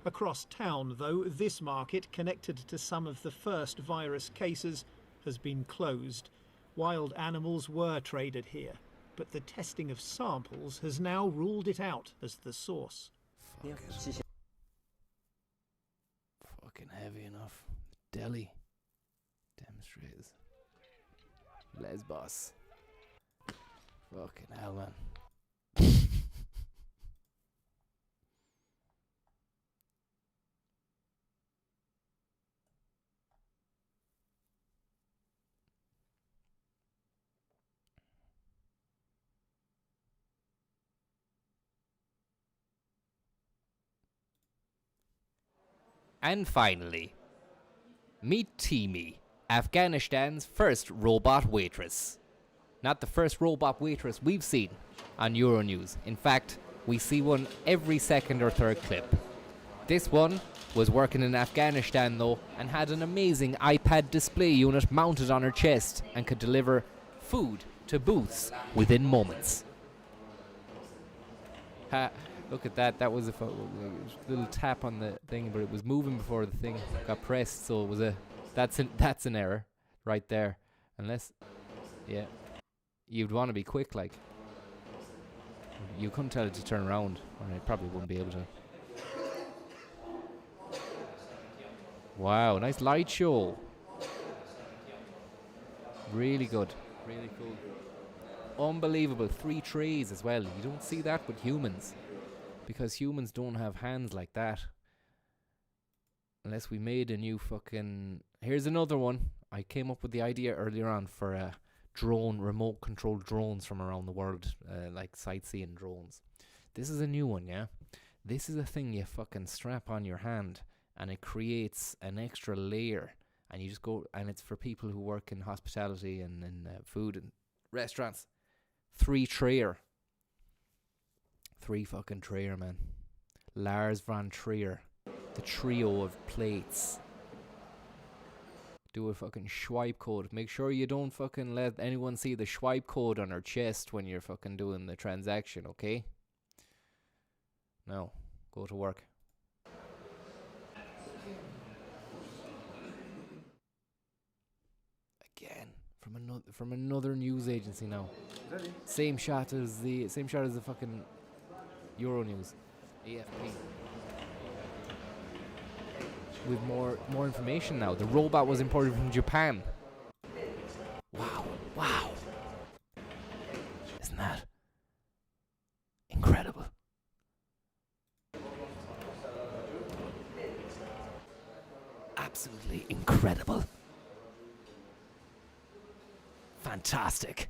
[SPEAKER 5] Across town, though, this market, connected to some of the first virus cases, has been closed. Wild animals were traded here, but the testing of samples has now ruled it out as the source.
[SPEAKER 1] Fucking heavy enough. Delhi demonstrators. Lesbos. Fucking hell, man. And finally, meet Timi, Afghanistan's first robot waitress. Not the first robot waitress we've seen on Euronews. In fact, we see one every second or third clip. This one was working in Afghanistan though, and had an amazing iPad display unit mounted on her chest and could deliver food to booths within moments. Ha, look at that. That was a little tap on the thing, but it was moving before the thing got pressed, so it was that's an error right there. Unless, yeah, you'd want to be quick, like. You couldn't tell it to turn around, or it probably wouldn't be able to. Wow, nice light show. Really good. Really cool. Unbelievable. 3 trays as well. You don't see that with humans, because humans don't have hands like that. Unless we made a new fucking... Here's another one. I came up with the idea earlier on for drone, remote controlled drones from around the world, like sightseeing drones. This is a new one, yeah? This is a thing you fucking strap on your hand, and it creates an extra layer, and you just go, and it's for people who work in hospitality and in food and restaurants. 3 Trier. 3 fucking Trier, man. Lars von Trier. The trio of plates. Do a fucking swipe code. Make sure you don't fucking let anyone see the swipe code on her chest when you're fucking doing the transaction, okay? Now, go to work. Again, from another news agency now. Same shot as the fucking Euronews, AFP. With more information now. The robot was imported from Japan. Wow. Isn't that incredible? Absolutely incredible. Fantastic.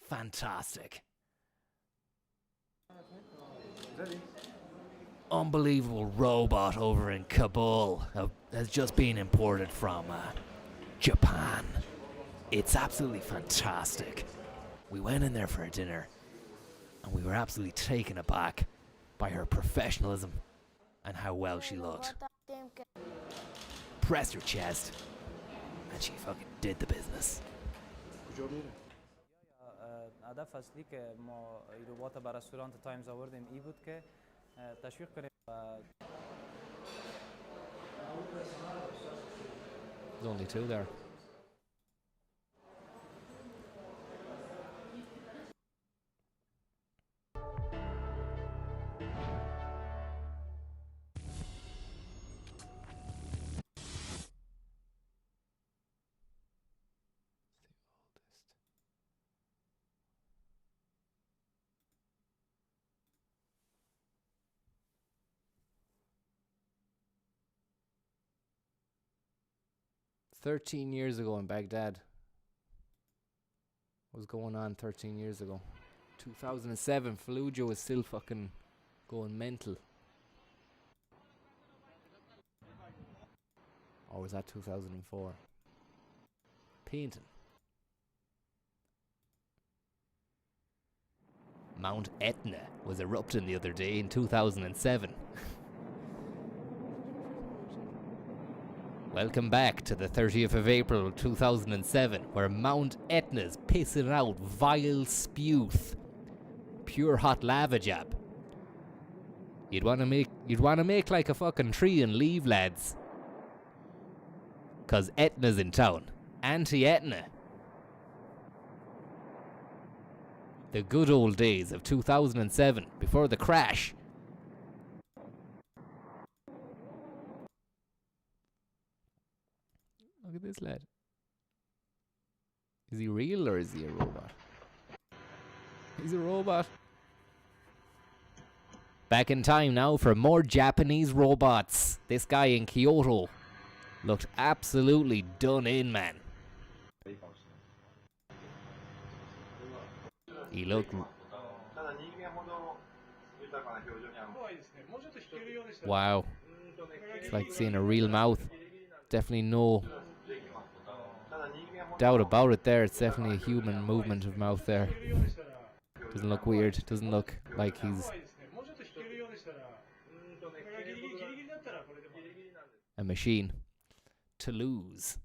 [SPEAKER 1] Fantastic. Unbelievable robot over in Kabul has just been imported from Japan. It's absolutely fantastic. We went in there for a dinner, and we were absolutely taken aback by her professionalism and how well she looked.
[SPEAKER 3] press your chest. And she fucking did the business.
[SPEAKER 7] هدف اصلی که ما ایروبات به رستوران تایمز آوردیم ای بود که تشویق کنیم
[SPEAKER 1] There's only two there. "13 years ago in Baghdad." What was going on 13 years ago? 2007, Fallujah was still fucking going mental. Or was that 2004? Painting.
[SPEAKER 3] Mount Etna was erupting the other day in 2007. Welcome back to the 30th of April 2007, where Mount Etna's pissing out vile spewth. Pure hot lava jab. You'd wanna make like a fucking tree and leave, lads. 'Cause Etna's in town. Anti-Etna. The good old days of 2007, before the crash.
[SPEAKER 1] Look at this lad. Is he real or is he a robot? He's a robot.
[SPEAKER 3] Back in time now for more Japanese robots. This guy in Kyoto looked absolutely done in, man. He looked...
[SPEAKER 1] Wow. It's like seeing a real mouth. Definitely no doubt about it there. It's definitely a human movement of mouth there. Doesn't look weird. Doesn't look like he's a machine.
[SPEAKER 3] To lose.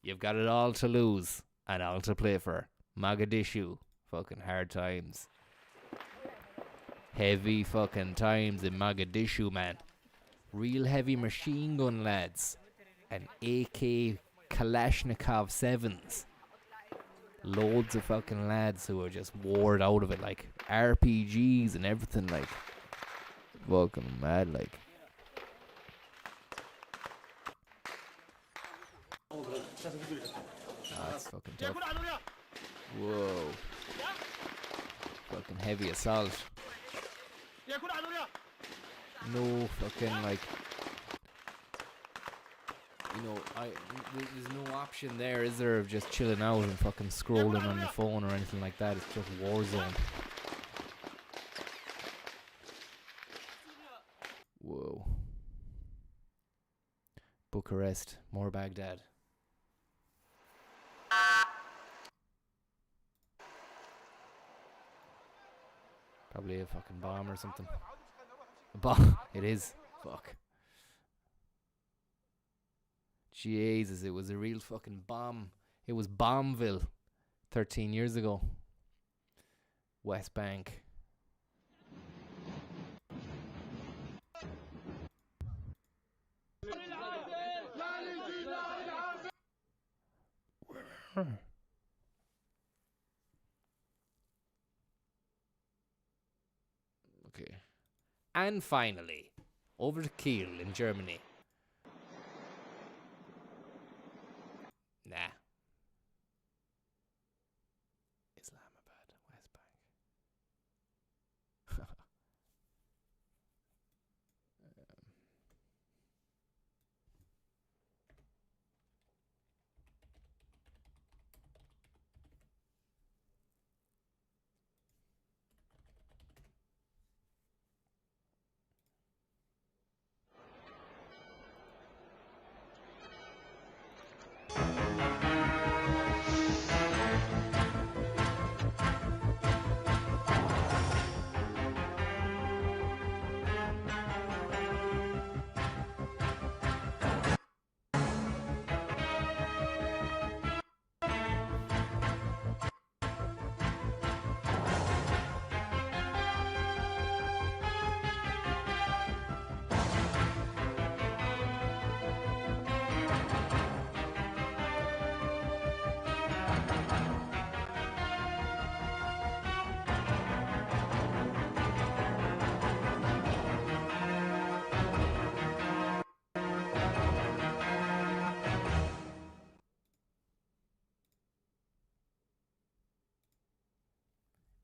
[SPEAKER 3] You've got it all to lose and all to play for. Mogadishu.
[SPEAKER 1] Fucking hard times.
[SPEAKER 3] Heavy fucking times in Mogadishu, man. Real heavy machine gun lads. And AK Kalashnikov 7s. Loads of fucking lads who are just bored out of it, like RPGs and everything, like
[SPEAKER 1] fucking mad, like. That's fucking tough. Whoa. Fucking heavy assault. No fucking, like, you know, there's no option there, is there, of just chilling out and fucking scrolling on your phone or anything like that. It's just Warzone. Whoa. Bucharest, more Baghdad. Probably a fucking bomb or something. A bomb. It is. Fuck. Jesus, it was a real fucking bomb. It was Bombville 13 years ago. West Bank. Okay.
[SPEAKER 3] And finally, over to Kiel in Germany. Nah.
[SPEAKER 1] Islamabad, West Bank.